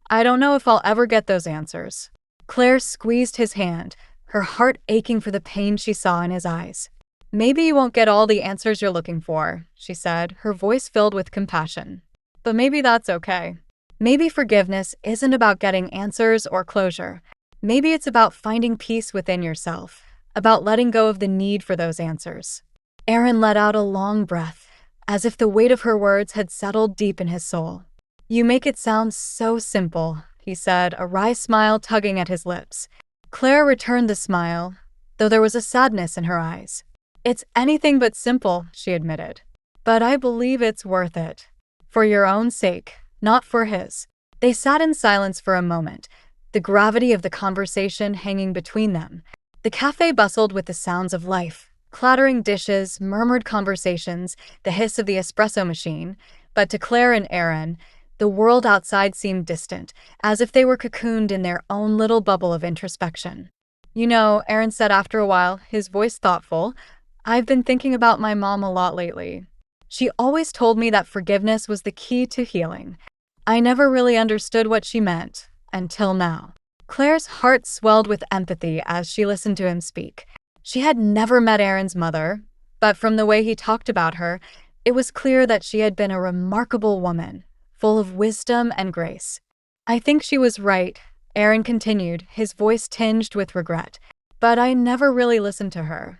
Speaker 1: I don't know if I'll ever get those answers." Claire squeezed his hand, her heart aching for the pain she saw in his eyes. "Maybe you won't get all the answers you're looking for," she said, her voice filled with compassion. "But maybe that's okay. Maybe forgiveness isn't about getting answers or closure. Maybe it's about finding peace within yourself, about letting go of the need for those answers." Aaron let out a long breath, as if the weight of her words had settled deep in his soul. "You make it sound so simple," he said, a wry smile tugging at his lips. Claire returned the smile, though there was a sadness in her eyes. "It's anything but simple," she admitted. "But I believe it's worth it. For your own sake, not for his." They sat in silence for a moment, the gravity of the conversation hanging between them. The cafe bustled with the sounds of life, clattering dishes, murmured conversations, the hiss of the espresso machine. But to Claire and Aaron, the world outside seemed distant, as if they were cocooned in their own little bubble of introspection. "You know," Aaron said after a while, his voice thoughtful, "I've been thinking about my mom a lot lately. She always told me that forgiveness was the key to healing. I never really understood what she meant, until now." Claire's heart swelled with empathy as she listened to him speak. She had never met Aaron's mother, but from the way he talked about her, it was clear that she had been a remarkable woman, full of wisdom and grace. "I think she was right," Aaron continued, his voice tinged with regret. "But I never really listened to her.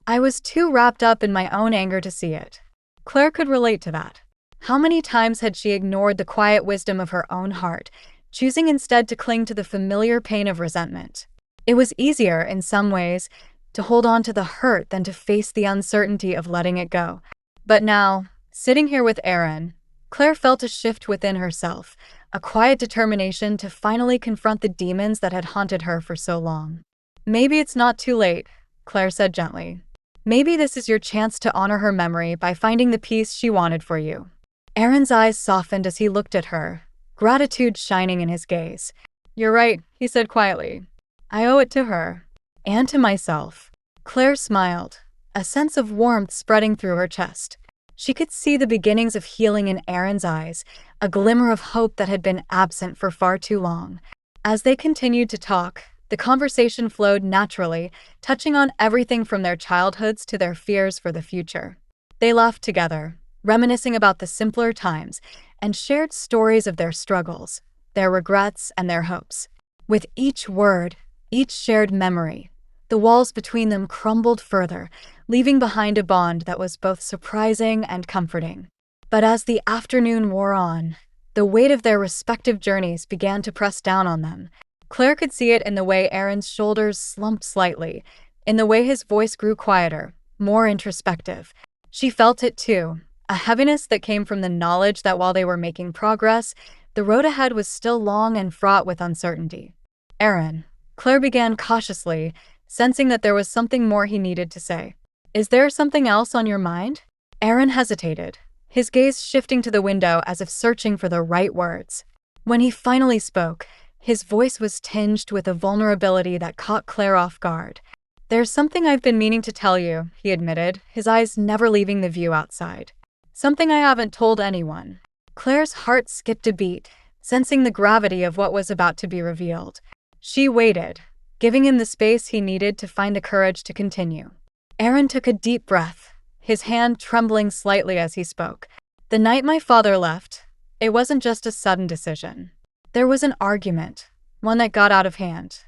Speaker 1: I was too wrapped up in my own anger to see it." Claire could relate to that. How many times had she ignored the quiet wisdom of her own heart, choosing instead to cling to the familiar pain of resentment? It was easier, in some ways, to hold on to the hurt than to face the uncertainty of letting it go. But now, sitting here with Aaron, Claire felt a shift within herself, a quiet determination to finally confront the demons that had haunted her for so long. "Maybe it's not too late," Claire said gently. "Maybe this is your chance to honor her memory by finding the peace she wanted for you." Aaron's eyes softened as he looked at her, gratitude shining in his gaze. "You're right," he said quietly. "I owe it to her. And to myself." Claire smiled, a sense of warmth spreading through her chest. She could see the beginnings of healing in Aaron's eyes, a glimmer of hope that had been absent for far too long. As they continued to talk, the conversation flowed naturally, touching on everything from their childhoods to their fears for the future. They laughed together, reminiscing about the simpler times, and shared stories of their struggles, their regrets, and their hopes. With each word, each shared memory, the walls between them crumbled further, leaving behind a bond that was both surprising and comforting. But as the afternoon wore on, the weight of their respective journeys began to press down on them. Claire could see it in the way Aaron's shoulders slumped slightly, in the way his voice grew quieter, more introspective. She felt it too, a heaviness that came from the knowledge that while they were making progress, the road ahead was still long and fraught with uncertainty. "Aaron," Claire began cautiously, sensing that there was something more he needed to say. "Is there something else on your mind?" Aaron hesitated, his gaze shifting to the window as if searching for the right words. When he finally spoke, his voice was tinged with a vulnerability that caught Claire off guard. "There's something I've been meaning to tell you," he admitted, his eyes never leaving the view outside. "Something I haven't told anyone." Claire's heart skipped a beat, sensing the gravity of what was about to be revealed. She waited, giving him the space he needed to find the courage to continue. Aaron took a deep breath, his hand trembling slightly as he spoke. The night my father left, it wasn't just a sudden decision. There was an argument, one that got out of hand.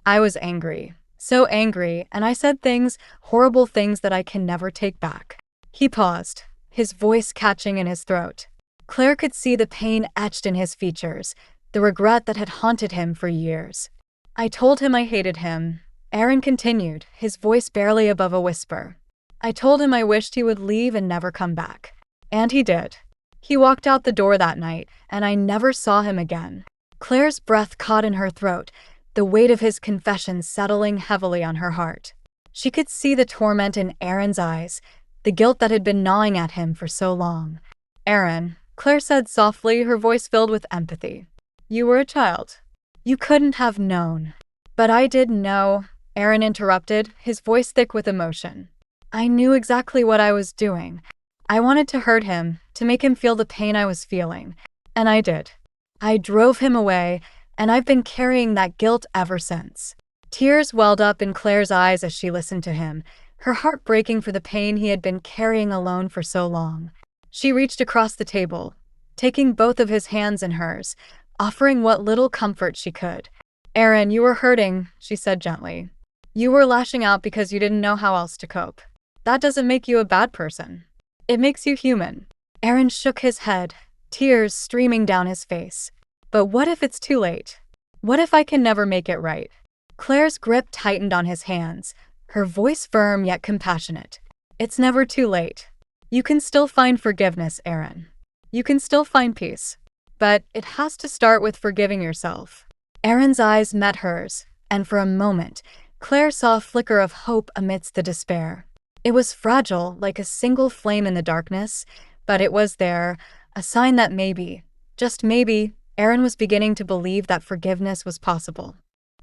Speaker 1: I was angry, so angry, and I said things, horrible things that I can never take back. He paused, his voice catching in his throat. Claire could see the pain etched in his features, the regret that had haunted him for years. I told him I hated him, Aaron continued, his voice barely above a whisper. I told him I wished he would leave and never come back. And he did. He walked out the door that night, and I never saw him again. Claire's breath caught in her throat, the weight of his confession settling heavily on her heart. She could see the torment in Aaron's eyes, the guilt that had been gnawing at him for so long. Aaron, Claire said softly, her voice filled with empathy. You were a child. You couldn't have known. But I did know, Aaron interrupted, his voice thick with emotion. I knew exactly what I was doing. I wanted to hurt him, to make him feel the pain I was feeling. And I did. I drove him away, and I've been carrying that guilt ever since. Tears welled up in Claire's eyes as she listened to him, her heart breaking for the pain he had been carrying alone for so long. She reached across the table, taking both of his hands in hers, offering what little comfort she could. Aaron, you were hurting, she said gently. You were lashing out because you didn't know how else to cope. That doesn't make you a bad person. It makes you human. Aaron shook his head, tears streaming down his face. But what if it's too late? What if I can never make it right? Claire's grip tightened on his hands, her voice firm yet compassionate. It's never too late. You can still find forgiveness, Aaron. You can still find peace. But it has to start with forgiving yourself. Aaron's eyes met hers, and for a moment, Claire saw a flicker of hope amidst the despair. It was fragile, like a single flame in the darkness, but it was there, a sign that maybe, just maybe, Aaron was beginning to believe that forgiveness was possible.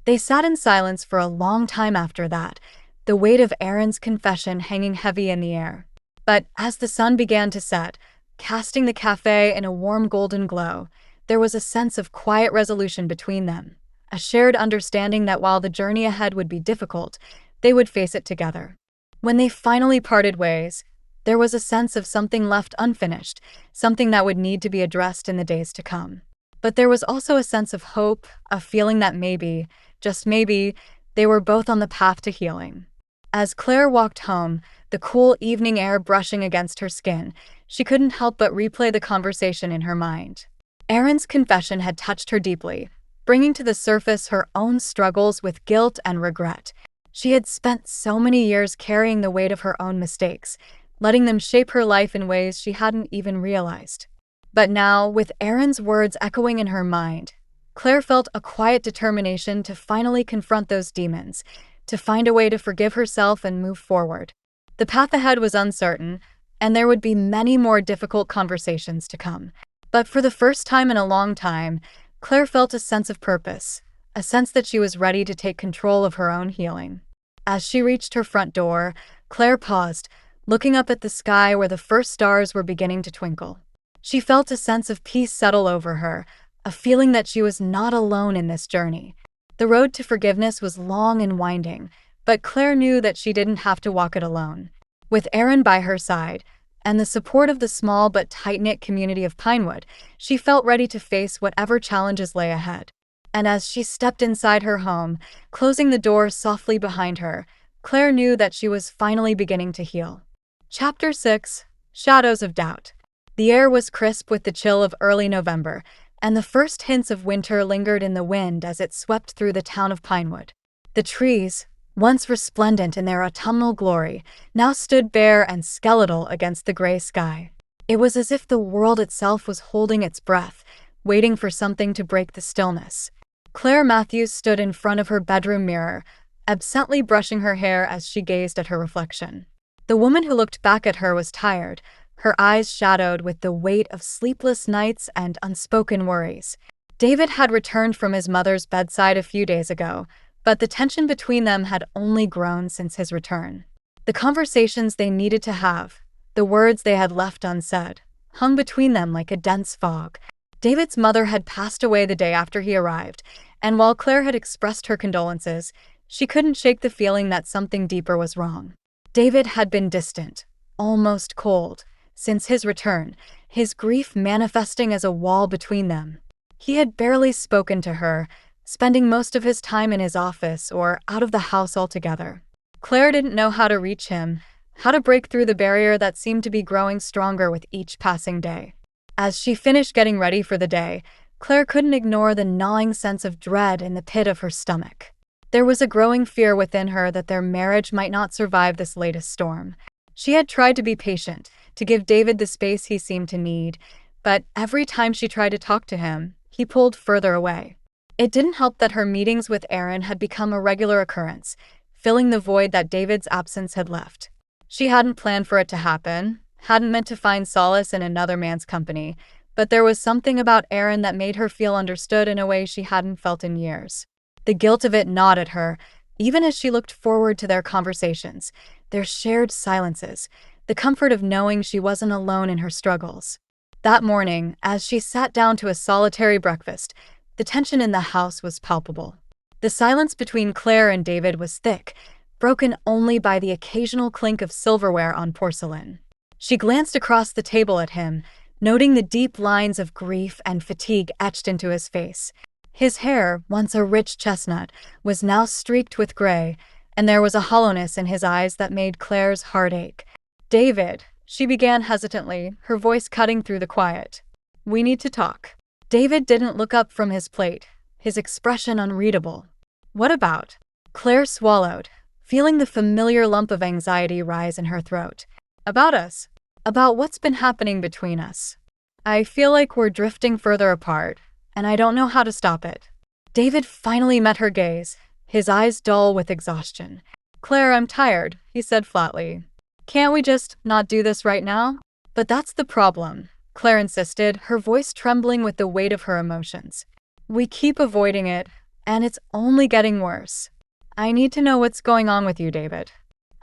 Speaker 1: They sat in silence for a long time after that, the weight of Aaron's confession hanging heavy in the air. But as the sun began to set, casting the cafe in a warm golden glow, there was a sense of quiet resolution between them, a shared understanding that while the journey ahead would be difficult, they would face it together. When they finally parted ways, there was a sense of something left unfinished, something that would need to be addressed in the days to come. But there was also a sense of hope, a feeling that maybe, just maybe, they were both on the path to healing. As Claire walked home, the cool evening air brushing against her skin, she couldn't help but replay the conversation in her mind. Aaron's confession had touched her deeply, bringing to the surface her own struggles with guilt and regret. She had spent so many years carrying the weight of her own mistakes, letting them shape her life in ways she hadn't even realized. But now, with Aaron's words echoing in her mind, Claire felt a quiet determination to finally confront those demons, to find a way to forgive herself and move forward. The path ahead was uncertain, and there would be many more difficult conversations to come. But for the first time in a long time, Claire felt a sense of purpose, a sense that she was ready to take control of her own healing. As she reached her front door, Claire paused, looking up at the sky where the first stars were beginning to twinkle. She felt a sense of peace settle over her, a feeling that she was not alone in this journey. The road to forgiveness was long and winding, but Claire knew that she didn't have to walk it alone. With Aaron by her side, and the support of the small but tight-knit community of Pinewood, she felt ready to face whatever challenges lay ahead. And as she stepped inside her home, closing the door softly behind her, Claire knew that she was finally beginning to heal. Chapter 6: Shadows of Doubt. The air was crisp with the chill of early November, and the first hints of winter lingered in the wind as it swept through the town of Pinewood. The trees, once resplendent in their autumnal glory, now stood bare and skeletal against the gray sky. It was as if the world itself was holding its breath, waiting for something to break the stillness. Claire Matthews stood in front of her bedroom mirror, absently brushing her hair as she gazed at her reflection. The woman who looked back at her was tired, her eyes shadowed with the weight of sleepless nights and unspoken worries. David had returned from his mother's bedside a few days ago, but the tension between them had only grown since his return. The conversations they needed to have, the words they had left unsaid, hung between them like a dense fog. David's mother had passed away the day after he arrived, and while Claire had expressed her condolences, she couldn't shake the feeling that something deeper was wrong. David had been distant, almost cold, since his return. his grief manifesting as a wall between them. He had barely spoken to her, spending most of his time in his office or out of the house altogether. Claire didn't know how to reach him, how to break through the barrier that seemed to be growing stronger with each passing day. As she finished getting ready for the day, Claire couldn't ignore the gnawing sense of dread in the pit of her stomach. There was a growing fear within her that their marriage might not survive this latest storm. She had tried to be patient, to give David the space he seemed to need, but every time she tried to talk to him, he pulled further away. It didn't help that her meetings with Aaron had become a regular occurrence, filling the void that David's absence had left. She hadn't planned for it to happen, hadn't meant to find solace in another man's company, but there was something about Aaron that made her feel understood in a way she hadn't felt in years. The guilt of it gnawed at her, even as she looked forward to their conversations, their shared silences, the comfort of knowing she wasn't alone in her struggles. That morning, as she sat down to a solitary breakfast, the tension in the house was palpable. The silence between Claire and David was thick, broken only by the occasional clink of silverware on porcelain. She glanced across the table at him, noting the deep lines of grief and fatigue etched into his face. His hair, once a rich chestnut, was now streaked with gray, and there was a hollowness in his eyes that made Claire's heart ache. "David," she began hesitantly, her voice cutting through the quiet. "We need to talk." David didn't look up from his plate, his expression unreadable. "What about?" Claire swallowed, feeling the familiar lump of anxiety rise in her throat. "About us. About what's been happening between us. I feel like we're drifting further apart, and I don't know how to stop it." David finally met her gaze, his eyes dull with exhaustion. "Claire, I'm tired," he said flatly. "Can't we just not do this right now?" "But that's the problem," Claire insisted, her voice trembling with the weight of her emotions. "We keep avoiding it, and it's only getting worse. I need to know what's going on with you, David.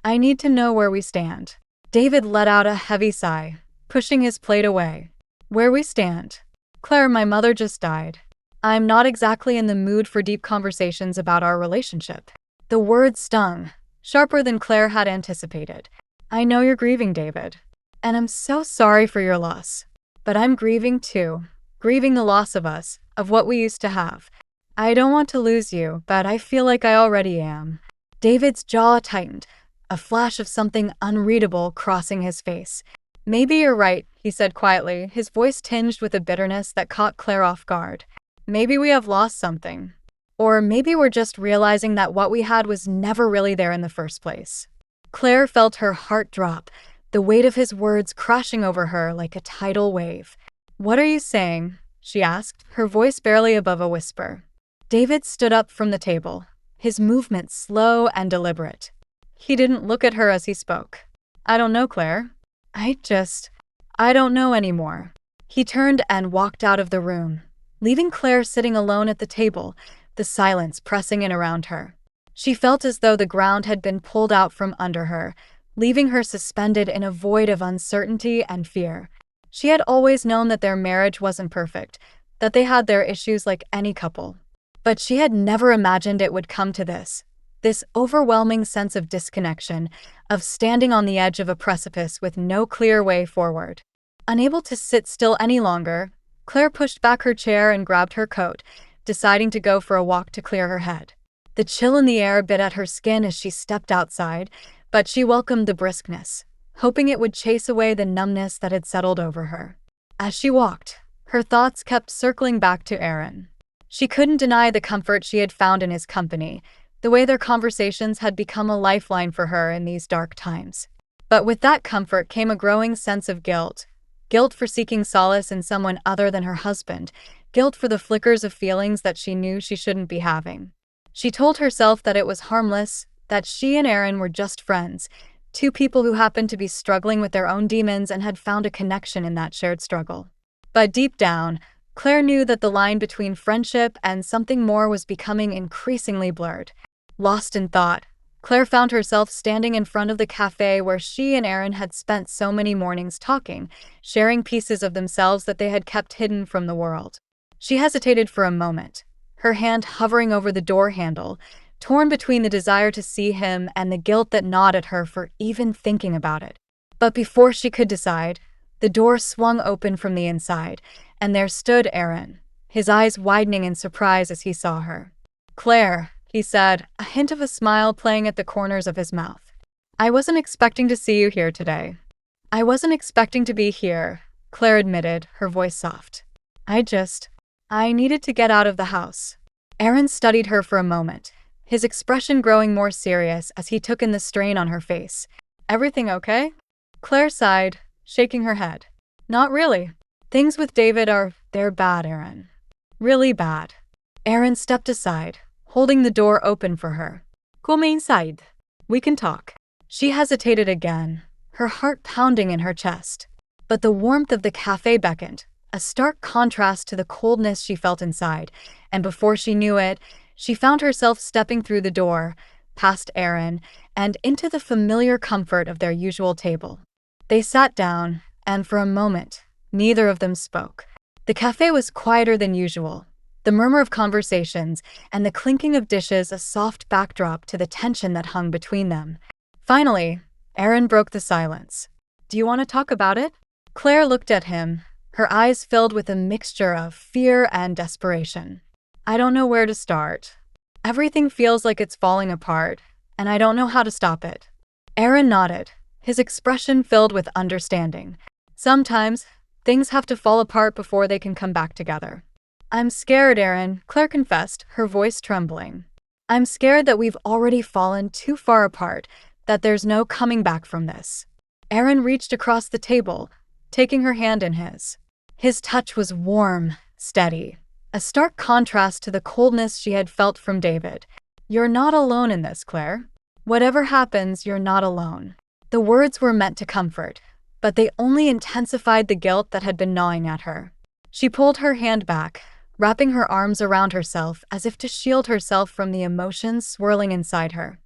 Speaker 1: I need to know where we stand." David let out a heavy sigh, pushing his plate away. "Where we stand? Claire, my mother just died. I'm not exactly in the mood for deep conversations about our relationship." The words stung, sharper than Claire had anticipated. "I know you're grieving, David, and I'm so sorry for your loss. But I'm grieving too, grieving the loss of us, of what we used to have. I don't want to lose you, but I feel like I already am." David's jaw tightened, a flash of something unreadable crossing his face. "Maybe you're right," he said quietly, his voice tinged with a bitterness that caught Claire off guard. "Maybe we have lost something. Or maybe we're just realizing that what we had was never really there in the first place." Claire felt her heart drop, the weight of his words crashing over her like a tidal wave. "What are you saying?" she asked, her voice barely above a whisper. David stood up from the table, his movement slow and deliberate. He didn't look at her as he spoke. "I don't know, Claire. I don't know anymore." He turned and walked out of the room, leaving Claire sitting alone at the table, the silence pressing in around her. She felt as though the ground had been pulled out from under her, leaving her suspended in a void of uncertainty and fear. She had always known that their marriage wasn't perfect, that they had their issues like any couple. But she had never imagined it would come to this overwhelming sense of disconnection, of standing on the edge of a precipice with no clear way forward. Unable to sit still any longer, Claire pushed back her chair and grabbed her coat, deciding to go for a walk to clear her head. The chill in the air bit at her skin as she stepped outside, but she welcomed the briskness, hoping it would chase away the numbness that had settled over her. As she walked, her thoughts kept circling back to Aaron. She couldn't deny the comfort she had found in his company, the way their conversations had become a lifeline for her in these dark times. But with that comfort came a growing sense of guilt. Guilt for seeking solace in someone other than her husband, guilt for the flickers of feelings that she knew she shouldn't be having. She told herself that it was harmless, that she and Aaron were just friends, two people who happened to be struggling with their own demons and had found a connection in that shared struggle. But deep down, Claire knew that the line between friendship and something more was becoming increasingly blurred. Lost in thought, Claire found herself standing in front of the cafe where she and Aaron had spent so many mornings talking, sharing pieces of themselves that they had kept hidden from the world. She hesitated for a moment, her hand hovering over the door handle, torn between the desire to see him and the guilt that gnawed at her for even thinking about it. But before she could decide, The door swung open from the inside, and there stood Aaron, his eyes widening in surprise as he saw her. "Claire," he said, a hint of a smile playing at the corners of his mouth. "I wasn't expecting to see you here today." "I wasn't expecting to be here," Claire admitted, her voice soft. I needed to get out of the house." Aaron studied her for a moment, his expression growing more serious as he took in the strain on her face. "Everything okay?" Claire sighed, shaking her head. "Not really. Things with David they're bad, Aaron. Really bad." Aaron stepped aside, holding the door open for her. "Come inside. We can talk." She hesitated again, her heart pounding in her chest. But the warmth of the cafe beckoned, a stark contrast to the coldness she felt inside, and before she knew it, she found herself stepping through the door, past Aaron, and into the familiar comfort of their usual table. They sat down, and for a moment, neither of them spoke. The cafe was quieter than usual, the murmur of conversations and the clinking of dishes a soft backdrop to the tension that hung between them. Finally, Aaron broke the silence. "Do you want to talk about it?" Claire looked at him, her eyes filled with a mixture of fear and desperation. "I don't know where to start. Everything feels like it's falling apart, and I don't know how to stop it." Aaron nodded, his expression filled with understanding. "Sometimes, things have to fall apart before they can come back together." "I'm scared, Aaron," Claire confessed, her voice trembling. "I'm scared that we've already fallen too far apart, that there's no coming back from this." Aaron reached across the table, taking her hand in his. His touch was warm, steady, a stark contrast to the coldness she had felt from David. "You're not alone in this, Claire. Whatever happens, you're not alone." The words were meant to comfort, but they only intensified the guilt that had been gnawing at her. She pulled her hand back, wrapping her arms around herself as if to shield herself from the emotions swirling inside her.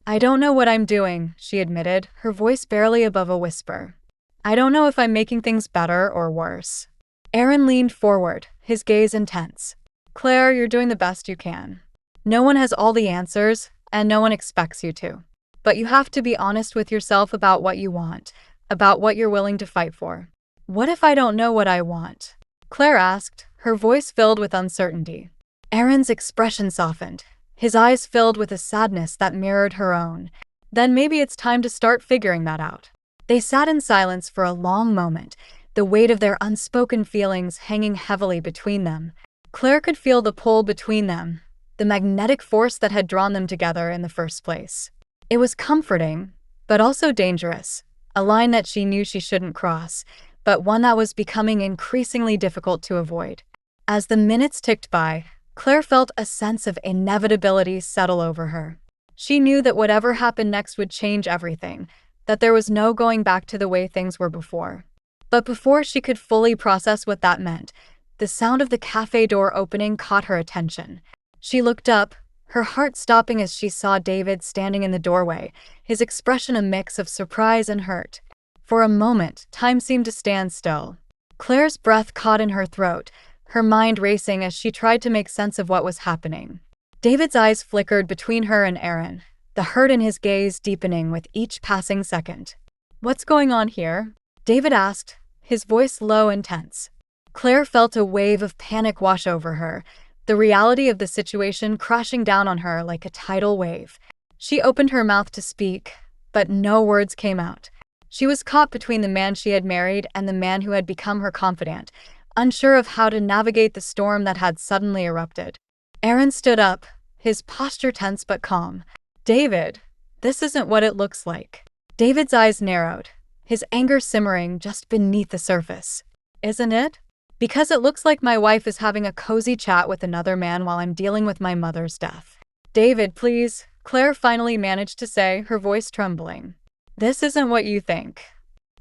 Speaker 1: "I don't know what I'm doing," she admitted, her voice barely above a whisper. "I don't know if I'm making things better or worse." Aaron leaned forward, his gaze intense. "Claire, you're doing the best you can. No one has all the answers, and no one expects you to. But you have to be honest with yourself about what you want, about what you're willing to fight for." "What if I don't know what I want?" Claire asked, her voice filled with uncertainty. Aaron's expression softened, his eyes filled with a sadness that mirrored her own. "Then maybe it's time to start figuring that out." They sat in silence for a long moment, the weight of their unspoken feelings hanging heavily between them. Claire could feel the pull between them, the magnetic force that had drawn them together in the first place. It was comforting, but also dangerous, a line that she knew she shouldn't cross, but one that was becoming increasingly difficult to avoid. As the minutes ticked by, Claire felt a sense of inevitability settle over her. She knew that whatever happened next would change everything, that there was no going back to the way things were before. But before she could fully process what that meant, the sound of the cafe door opening caught her attention. She looked up, her heart stopping as she saw David standing in the doorway, his expression a mix of surprise and hurt. For a moment, time seemed to stand still. Claire's breath caught in her throat, her mind racing as she tried to make sense of what was happening. David's eyes flickered between her and Aaron, the hurt in his gaze deepening with each passing second. "What's going on here?" David asked, his voice low and tense. Claire felt a wave of panic wash over her, the reality of the situation crashing down on her like a tidal wave. She opened her mouth to speak, but no words came out. She was caught between the man she had married and the man who had become her confidant, unsure of how to navigate the storm that had suddenly erupted. Aaron stood up, his posture tense but calm. "David, this isn't what it looks like." David's eyes narrowed, his anger simmering just beneath the surface. "Isn't it? Because it looks like my wife is having a cozy chat with another man while I'm dealing with my mother's death." "David, please," Claire finally managed to say, her voice trembling. "This isn't what you think.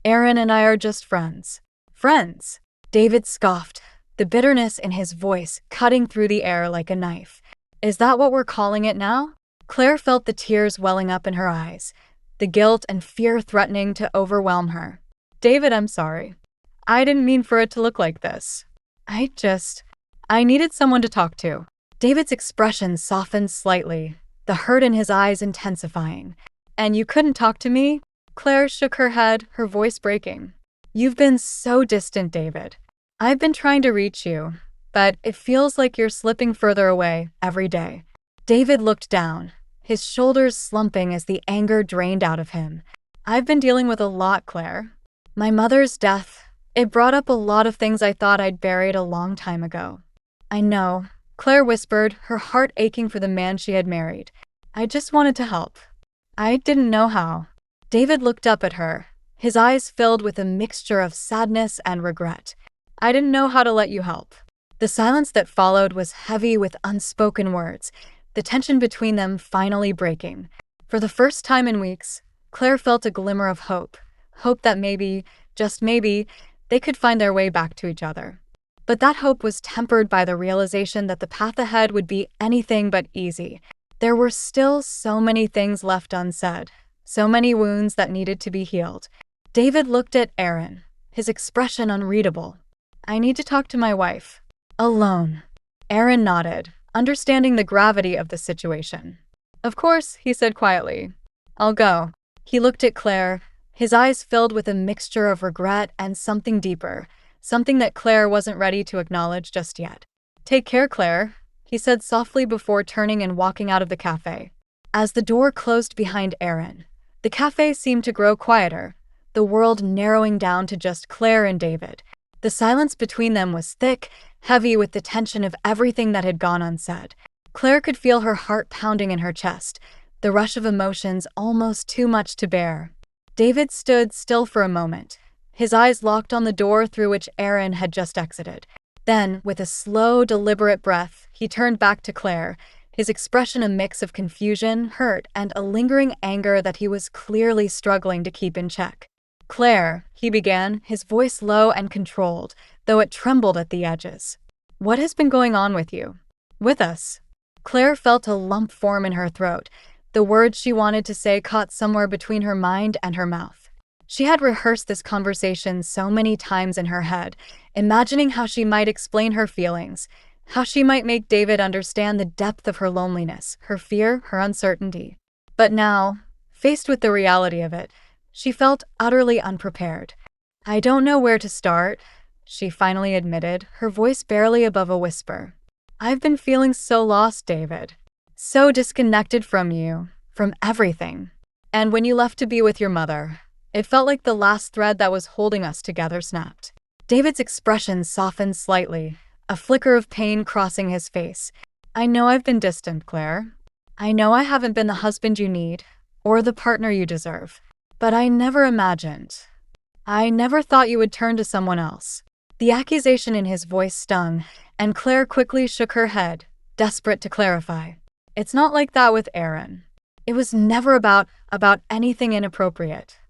Speaker 1: Aaron and I are just friends." "Friends?" David scoffed, the bitterness in his voice cutting through the air like a knife. "Is that what we're calling it now?" Claire felt the tears welling up in her eyes, the guilt and fear threatening to overwhelm her. "David, I'm sorry. I didn't mean for it to look like this. I needed someone to talk to." David's expression softened slightly, the hurt in his eyes intensifying. "And you couldn't talk to me?" Claire shook her head, her voice breaking. You've been so distant, David. I've been trying to reach you, but it feels like you're slipping further away every day. David looked down, his shoulders slumping as the anger drained out of him. I've been dealing with a lot, Claire. My mother's death, it brought up a lot of things I thought I'd buried a long time ago. I know, Claire whispered, her heart aching for the man she had married. I just wanted to help. I didn't know how. David looked up at her, his eyes filled with a mixture of sadness and regret. I didn't know how to let you help. The silence that followed was heavy with unspoken words, the tension between them finally breaking. For the first time in weeks, Claire felt a glimmer of hope. Hope that maybe, just maybe, they could find their way back to each other. But that hope was tempered by the realization that the path ahead would be anything but easy. There were still so many things left unsaid, so many wounds that needed to be healed. David looked at Aaron, his expression unreadable. I need to talk to my wife. Alone. Aaron nodded, understanding the gravity of the situation. Of course, he said quietly. I'll go. He looked at Claire, his eyes filled with a mixture of regret and something deeper, something that Claire wasn't ready to acknowledge just yet. Take care, Claire, he said softly before turning and walking out of the cafe. As the door closed behind Aaron, the cafe seemed to grow quieter, the world narrowing down to just Claire and David. The silence between them was thick, heavy with the tension of everything that had gone unsaid. Claire could feel her heart pounding in her chest, the rush of emotions almost too much to bear. David stood still for a moment, his eyes locked on the door through which Aaron had just exited. Then, with a slow, deliberate breath, he turned back to Claire, his expression a mix of confusion, hurt, and a lingering anger that he was clearly struggling to keep in check. Claire, he began, his voice low and controlled, though it trembled at the edges. What has been going on with you? With us? Claire felt a lump form in her throat. The words she wanted to say caught somewhere between her mind and her mouth. She had rehearsed this conversation so many times in her head, imagining how she might explain her feelings, how she might make David understand the depth of her loneliness, her fear, her uncertainty. But now, faced with the reality of it, she felt utterly unprepared. I don't know where to start, she finally admitted, her voice barely above a whisper. I've been feeling so lost, David. So disconnected from you, from everything. And when you left to be with your mother, it felt like the last thread that was holding us together snapped. David's expression softened slightly, a flicker of pain crossing his face. I know I've been distant, Claire. I know I haven't been the husband you need, or the partner you deserve. But I never imagined. I never thought you would turn to someone else. The accusation in his voice stung, and Claire quickly shook her head, desperate to clarify. It's not like that with Aaron. It was never about anything inappropriate.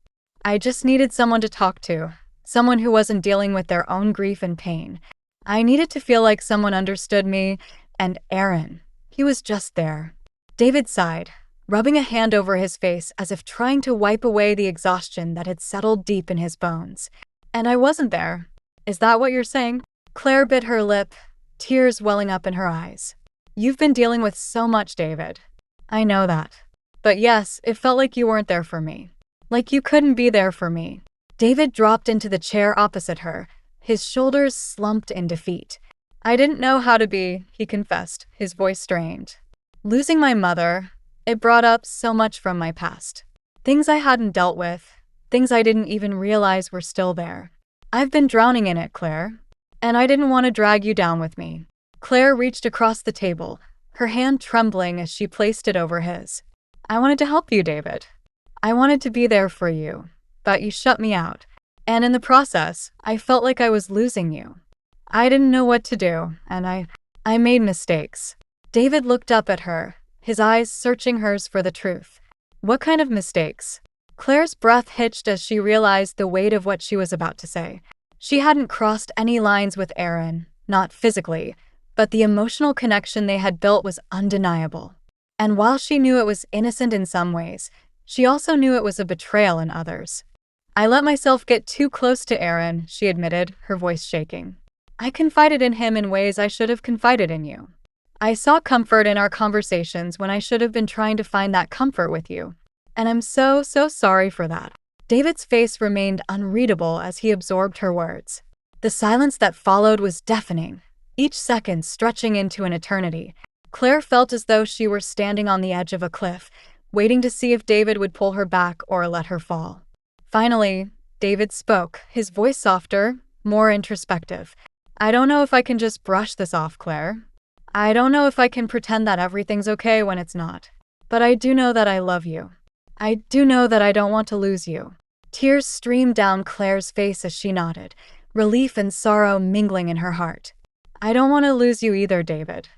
Speaker 1: I just needed someone to talk to, someone who wasn't dealing with their own grief and pain. I needed to feel like someone understood me, and Aaron, he was just there. David sighed, rubbing a hand over his face as if trying to wipe away the exhaustion that had settled deep in his bones. And I wasn't there. Is that what you're saying? Claire bit her lip, tears welling up in her eyes. You've been dealing with so much, David. I know that. But yes, it felt like you weren't there for me. Like you couldn't be there for me. David dropped into the chair opposite her, his shoulders slumped in defeat. I didn't know how to be, he confessed, his voice strained. Losing my mother, it brought up so much from my past. Things I hadn't dealt with, things I didn't even realize were still there. I've been drowning in it, Claire. And I didn't want to drag you down with me. Claire reached across the table, her hand trembling as she placed it over his. I wanted to help you, David. I wanted to be there for you, but you shut me out. And in the process, I felt like I was losing you. I didn't know what to do, and I made mistakes. David looked up at her, his eyes searching hers for the truth. What kind of mistakes? Claire's breath hitched as she realized the weight of what she was about to say. She hadn't crossed any lines with Aaron, not physically, but the emotional connection they had built was undeniable. And while she knew it was innocent in some ways, she also knew it was a betrayal in others. I let myself get too close to Aaron, she admitted, her voice shaking. I confided in him in ways I should have confided in you. I saw comfort in our conversations when I should have been trying to find that comfort with you. And I'm so sorry for that. David's face remained unreadable as he absorbed her words. The silence that followed was deafening, each second stretching into an eternity. Claire felt as though she were standing on the edge of a cliff, waiting to see if David would pull her back or let her fall. Finally, David spoke, his voice softer, more introspective. "I don't know if I can just brush this off, Claire. I don't know if I can pretend that everything's okay when it's not. But I do know that I love you. I do know that I don't want to lose you." Tears streamed down Claire's face as she nodded, relief and sorrow mingling in her heart. "I don't want to lose you either, David.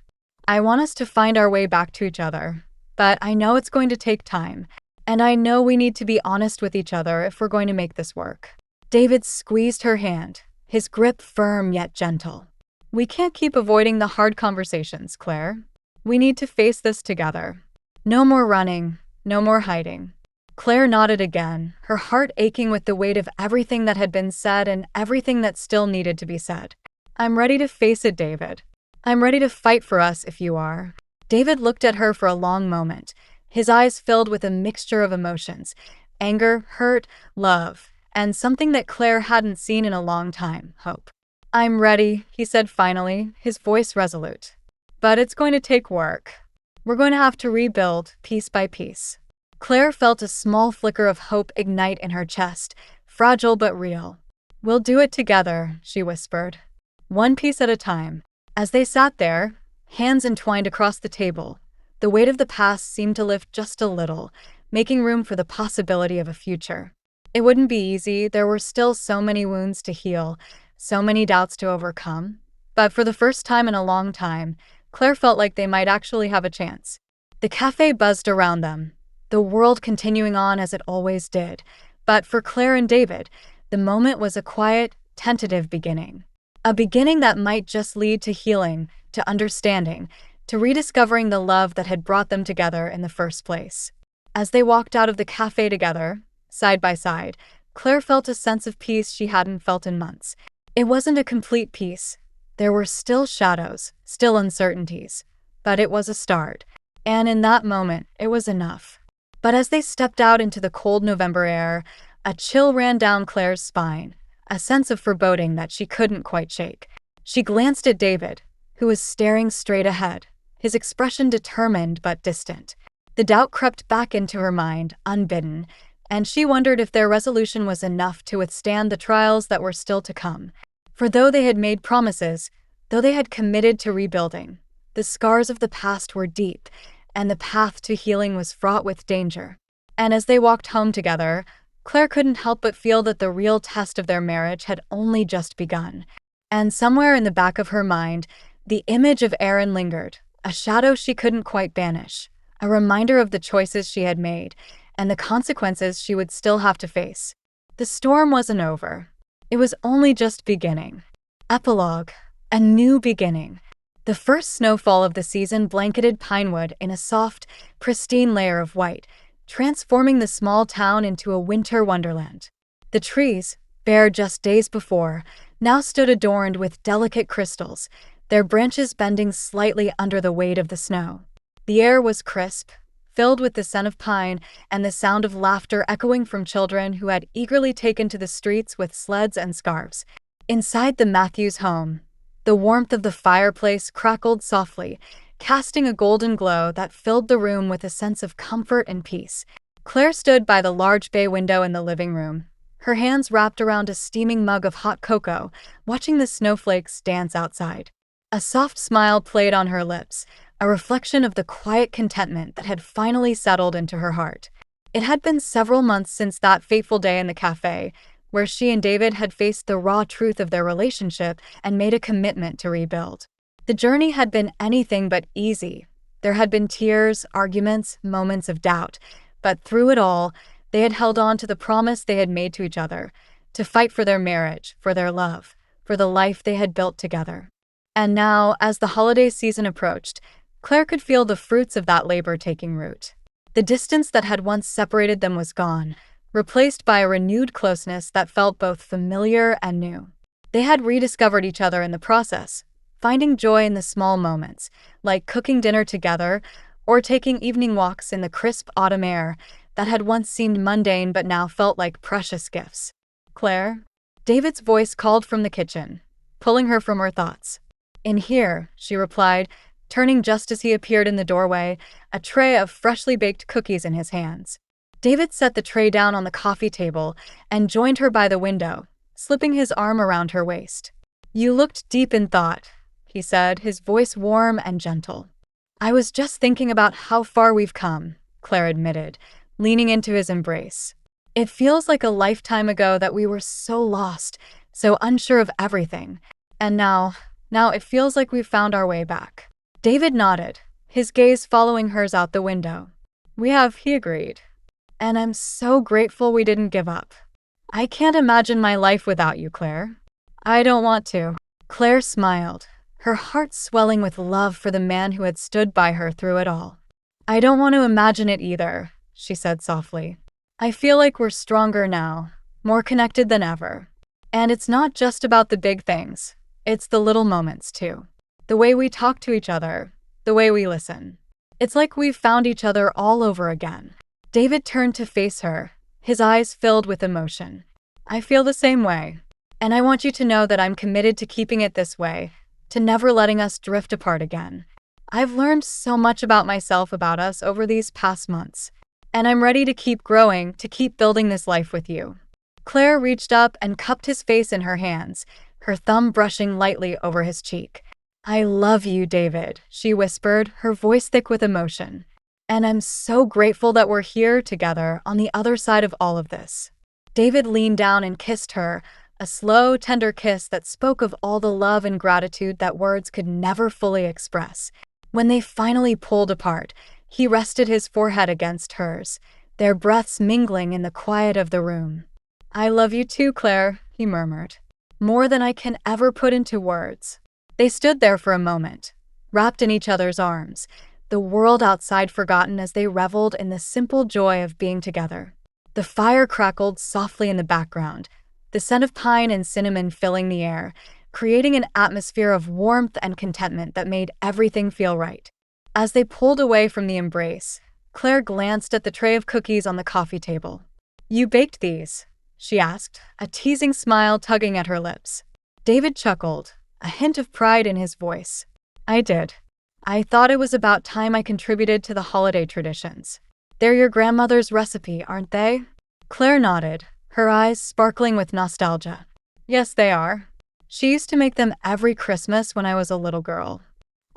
Speaker 1: I want us to find our way back to each other. But I know it's going to take time, and I know we need to be honest with each other if we're going to make this work." David squeezed her hand, his grip firm yet gentle. "We can't keep avoiding the hard conversations, Claire. We need to face this together. No more running, no more hiding." Claire nodded again, her heart aching with the weight of everything that had been said and everything that still needed to be said. "I'm ready to face it, David. I'm ready to fight for us if you are." David looked at her for a long moment, his eyes filled with a mixture of emotions: anger, hurt, love, and something that Claire hadn't seen in a long time, hope. "I'm ready," he said finally, his voice resolute. "But it's going to take work. We're going to have to rebuild, piece by piece." Claire felt a small flicker of hope ignite in her chest, fragile but real. "We'll do it together," she whispered. "One piece at a time." As they sat there, hands entwined across the table, the weight of the past seemed to lift just a little, making room for the possibility of a future. It wouldn't be easy, there were still so many wounds to heal, so many doubts to overcome. But for the first time in a long time, Claire felt like they might actually have a chance. The cafe buzzed around them, the world continuing on as it always did. But for Claire and David, the moment was a quiet, tentative beginning. A beginning that might just lead to healing, to understanding, to rediscovering the love that had brought them together in the first place. As they walked out of the cafe together, side by side, Claire felt a sense of peace she hadn't felt in months. It wasn't a complete peace. There were still shadows, still uncertainties. But it was a start. And in that moment, it was enough. But as they stepped out into the cold November air, a chill ran down Claire's spine, a sense of foreboding that she couldn't quite shake. She glanced at David, who was staring straight ahead, his expression determined but distant. The doubt crept back into her mind, unbidden, and she wondered if their resolution was enough to withstand the trials that were still to come. For though they had made promises, though they had committed to rebuilding, the scars of the past were deep, and the path to healing was fraught with danger. And as they walked home together, Claire couldn't help but feel that the real test of their marriage had only just begun. And somewhere in the back of her mind, the image of Aaron lingered, a shadow she couldn't quite banish, a reminder of the choices she had made, and the consequences she would still have to face. The storm wasn't over. It was only just beginning. Epilogue. A new beginning. The first snowfall of the season blanketed Pinewood in a soft, pristine layer of white, transforming the small town into a winter wonderland. The trees, bare just days before, now stood adorned with delicate crystals, their branches bending slightly under the weight of the snow. The air was crisp, filled with the scent of pine and the sound of laughter echoing from children who had eagerly taken to the streets with sleds and scarves. Inside the Matthews home, the warmth of the fireplace crackled softly, casting a golden glow that filled the room with a sense of comfort and peace. Claire stood by the large bay window in the living room, her hands wrapped around a steaming mug of hot cocoa, watching the snowflakes dance outside. A soft smile played on her lips, a reflection of the quiet contentment that had finally settled into her heart. It had been several months since that fateful day in the cafe, where she and David had faced the raw truth of their relationship and made a commitment to rebuild. The journey had been anything but easy. There had been tears, arguments, moments of doubt, but through it all, they had held on to the promise they had made to each other, to fight for their marriage, for their love, for the life they had built together. And now, as the holiday season approached, Claire could feel the fruits of that labor taking root. The distance that had once separated them was gone, replaced by a renewed closeness that felt both familiar and new. They had rediscovered each other in the process, finding joy in the small moments, like cooking dinner together or taking evening walks in the crisp autumn air, that had once seemed mundane but now felt like precious gifts. "Claire?" David's voice called from the kitchen, pulling her from her thoughts. "In here," she replied, turning just as he appeared in the doorway, a tray of freshly baked cookies in his hands. David set the tray down on the coffee table and joined her by the window, slipping his arm around her waist. "You looked deep in thought," he said, his voice warm and gentle. "I was just thinking about how far we've come," Claire admitted, leaning into his embrace. "It feels like a lifetime ago that we were so lost, so unsure of everything. And now it feels like we've found our way back." David nodded, his gaze following hers out the window. "We have," he agreed. "And I'm so grateful we didn't give up. I can't imagine my life without you, Claire." "I don't want to." Claire smiled, her heart swelling with love for the man who had stood by her through it all. "I don't want to imagine it either," she said softly. "I feel like we're stronger now, more connected than ever. And it's not just about the big things, it's the little moments too. The way we talk to each other, the way we listen. It's like we've found each other all over again." David turned to face her, his eyes filled with emotion. "I feel the same way. And I want you to know that I'm committed to keeping it this way, to never letting us drift apart again. I've learned so much about myself, about us, over these past months. And I'm ready to keep growing, to keep building this life with you." Claire reached up and cupped his face in her hands, her thumb brushing lightly over his cheek. "I love you, David," she whispered, her voice thick with emotion. "And I'm so grateful that we're here together on the other side of all of this." David leaned down and kissed her, a slow, tender kiss that spoke of all the love and gratitude that words could never fully express. When they finally pulled apart, he rested his forehead against hers, their breaths mingling in the quiet of the room. "I love you too, Claire," he murmured. "More than I can ever put into words." They stood there for a moment, wrapped in each other's arms, the world outside forgotten as they reveled in the simple joy of being together. The fire crackled softly in the background, the scent of pine and cinnamon filling the air, creating an atmosphere of warmth and contentment that made everything feel right. As they pulled away from the embrace, Claire glanced at the tray of cookies on the coffee table. "You baked these?" she asked, a teasing smile tugging at her lips. David chuckled, a hint of pride in his voice. "I did. I thought it was about time I contributed to the holiday traditions. They're your grandmother's recipe, aren't they?" Claire nodded, her eyes sparkling with nostalgia. "Yes, they are. She used to make them every Christmas when I was a little girl.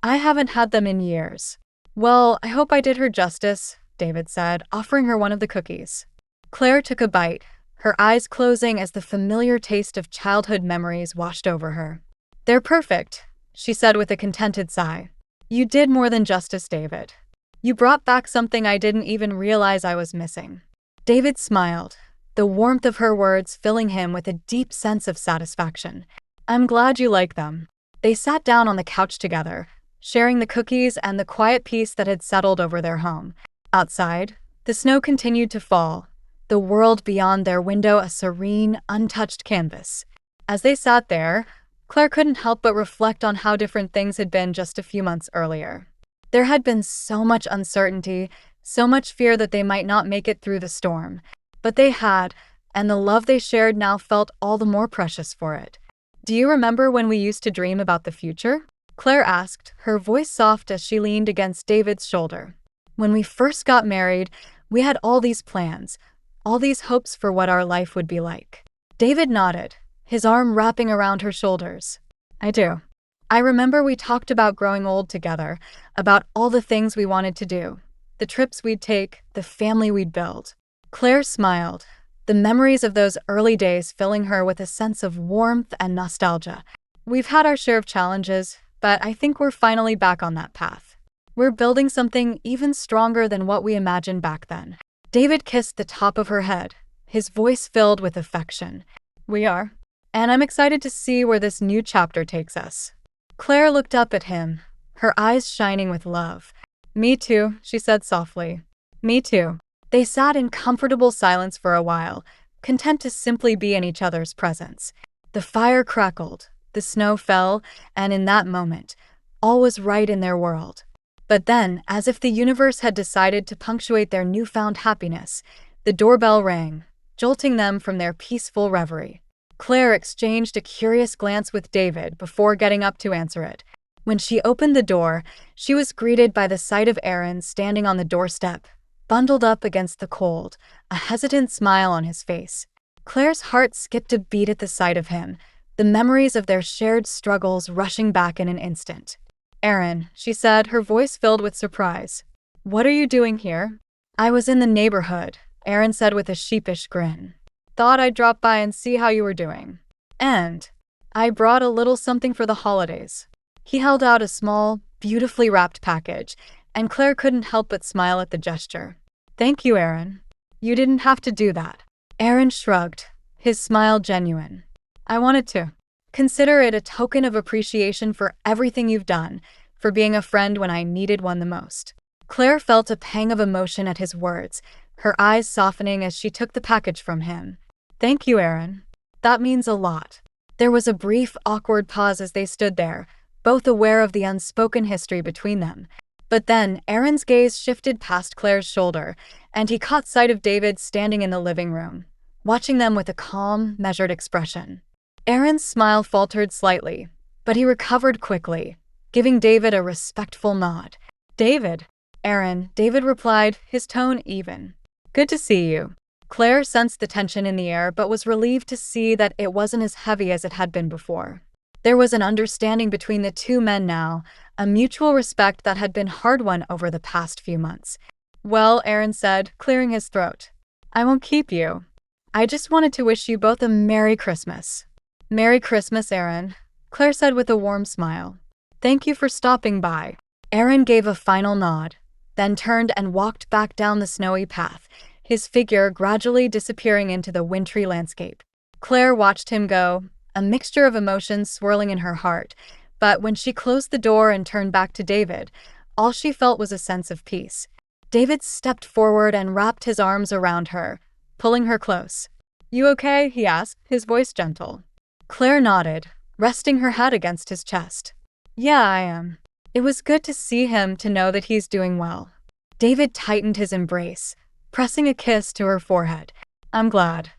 Speaker 1: I haven't had them in years." "Well, I hope I did her justice," David said, offering her one of the cookies. Claire took a bite, her eyes closing as the familiar taste of childhood memories washed over her. "They're perfect," she said with a contented sigh. "You did more than justice, David. You brought back something I didn't even realize I was missing." David smiled, the warmth of her words filling him with a deep sense of satisfaction. "I'm glad you like them." They sat down on the couch together, sharing the cookies and the quiet peace that had settled over their home. Outside, the snow continued to fall, the world beyond their window a serene, untouched canvas. As they sat there, Claire couldn't help but reflect on how different things had been just a few months earlier. There had been so much uncertainty, so much fear that they might not make it through the storm. But they had, and the love they shared now felt all the more precious for it. "Do you remember when we used to dream about the future?" Claire asked, her voice soft as she leaned against David's shoulder. "When we first got married, we had all these plans, all these hopes for what our life would be like." David nodded, his arm wrapping around her shoulders. "I do. I remember we talked about growing old together, about all the things we wanted to do, the trips we'd take, the family we'd build." Claire smiled, the memories of those early days filling her with a sense of warmth and nostalgia. "We've had our share of challenges, but I think we're finally back on that path. We're building something even stronger than what we imagined back then." David kissed the top of her head, his voice filled with affection. "We are. And I'm excited to see where this new chapter takes us." Claire looked up at him, her eyes shining with love. "Me too," she said softly. "Me too." They sat in comfortable silence for a while, content to simply be in each other's presence. The fire crackled, the snow fell, and in that moment, all was right in their world. But then, as if the universe had decided to punctuate their newfound happiness, the doorbell rang, jolting them from their peaceful reverie. Claire exchanged a curious glance with David before getting up to answer it. When she opened the door, she was greeted by the sight of Aaron standing on the doorstep, bundled up against the cold, a hesitant smile on his face. Claire's heart skipped a beat at the sight of him, the memories of their shared struggles rushing back in an instant. "Aaron," she said, her voice filled with surprise. "What are you doing here?" "I was in the neighborhood," Aaron said with a sheepish grin. "Thought I'd drop by and see how you were doing. And I brought a little something for the holidays." He held out a small, beautifully wrapped package, and Claire couldn't help but smile at the gesture. "Thank you, Aaron. You didn't have to do that." Aaron shrugged, his smile genuine. "I wanted to. Consider it a token of appreciation for everything you've done, for being a friend when I needed one the most." Claire felt a pang of emotion at his words, her eyes softening as she took the package from him. "Thank you, Aaron. That means a lot." There was a brief, awkward pause as they stood there, both aware of the unspoken history between them. But then, Aaron's gaze shifted past Claire's shoulder, and he caught sight of David standing in the living room, watching them with a calm, measured expression. Aaron's smile faltered slightly, but he recovered quickly, giving David a respectful nod. "David." "Aaron," David replied, his tone even. "Good to see you." Claire sensed the tension in the air but was relieved to see that it wasn't as heavy as it had been before. There was an understanding between the two men now, a mutual respect that had been hard-won over the past few months. "Well," Aaron said, clearing his throat, "I won't keep you. I just wanted to wish you both a Merry Christmas." "Merry Christmas, Aaron," Claire said with a warm smile. "Thank you for stopping by." Aaron gave a final nod, then turned and walked back down the snowy path, his figure gradually disappearing into the wintry landscape. Claire watched him go, a mixture of emotions swirling in her heart, but when she closed the door and turned back to David, all she felt was a sense of peace. David stepped forward and wrapped his arms around her, pulling her close. "You okay?" he asked, his voice gentle. Claire nodded, resting her head against his chest. "Yeah, I am. It was good to see him, to know that he's doing well." David tightened his embrace, pressing a kiss to her forehead. "I'm glad.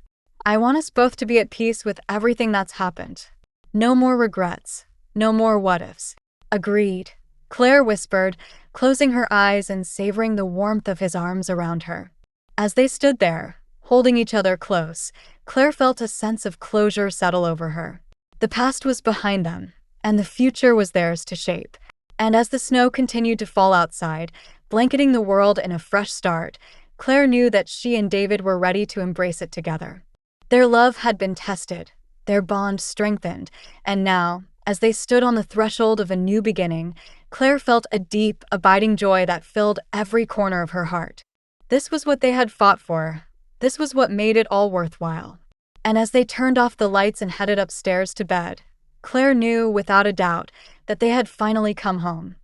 Speaker 1: I want us both to be at peace with everything that's happened. No more regrets. No more what-ifs." "Agreed," Claire whispered, closing her eyes and savoring the warmth of his arms around her. As they stood there, holding each other close, Claire felt a sense of closure settle over her. The past was behind them, and the future was theirs to shape. And as the snow continued to fall outside, blanketing the world in a fresh start, Claire knew that she and David were ready to embrace it together. Their love had been tested, their bond strengthened, and now, as they stood on the threshold of a new beginning, Claire felt a deep, abiding joy that filled every corner of her heart. This was what they had fought for. This was what made it all worthwhile. And as they turned off the lights and headed upstairs to bed, Claire knew, without a doubt, that they had finally come home.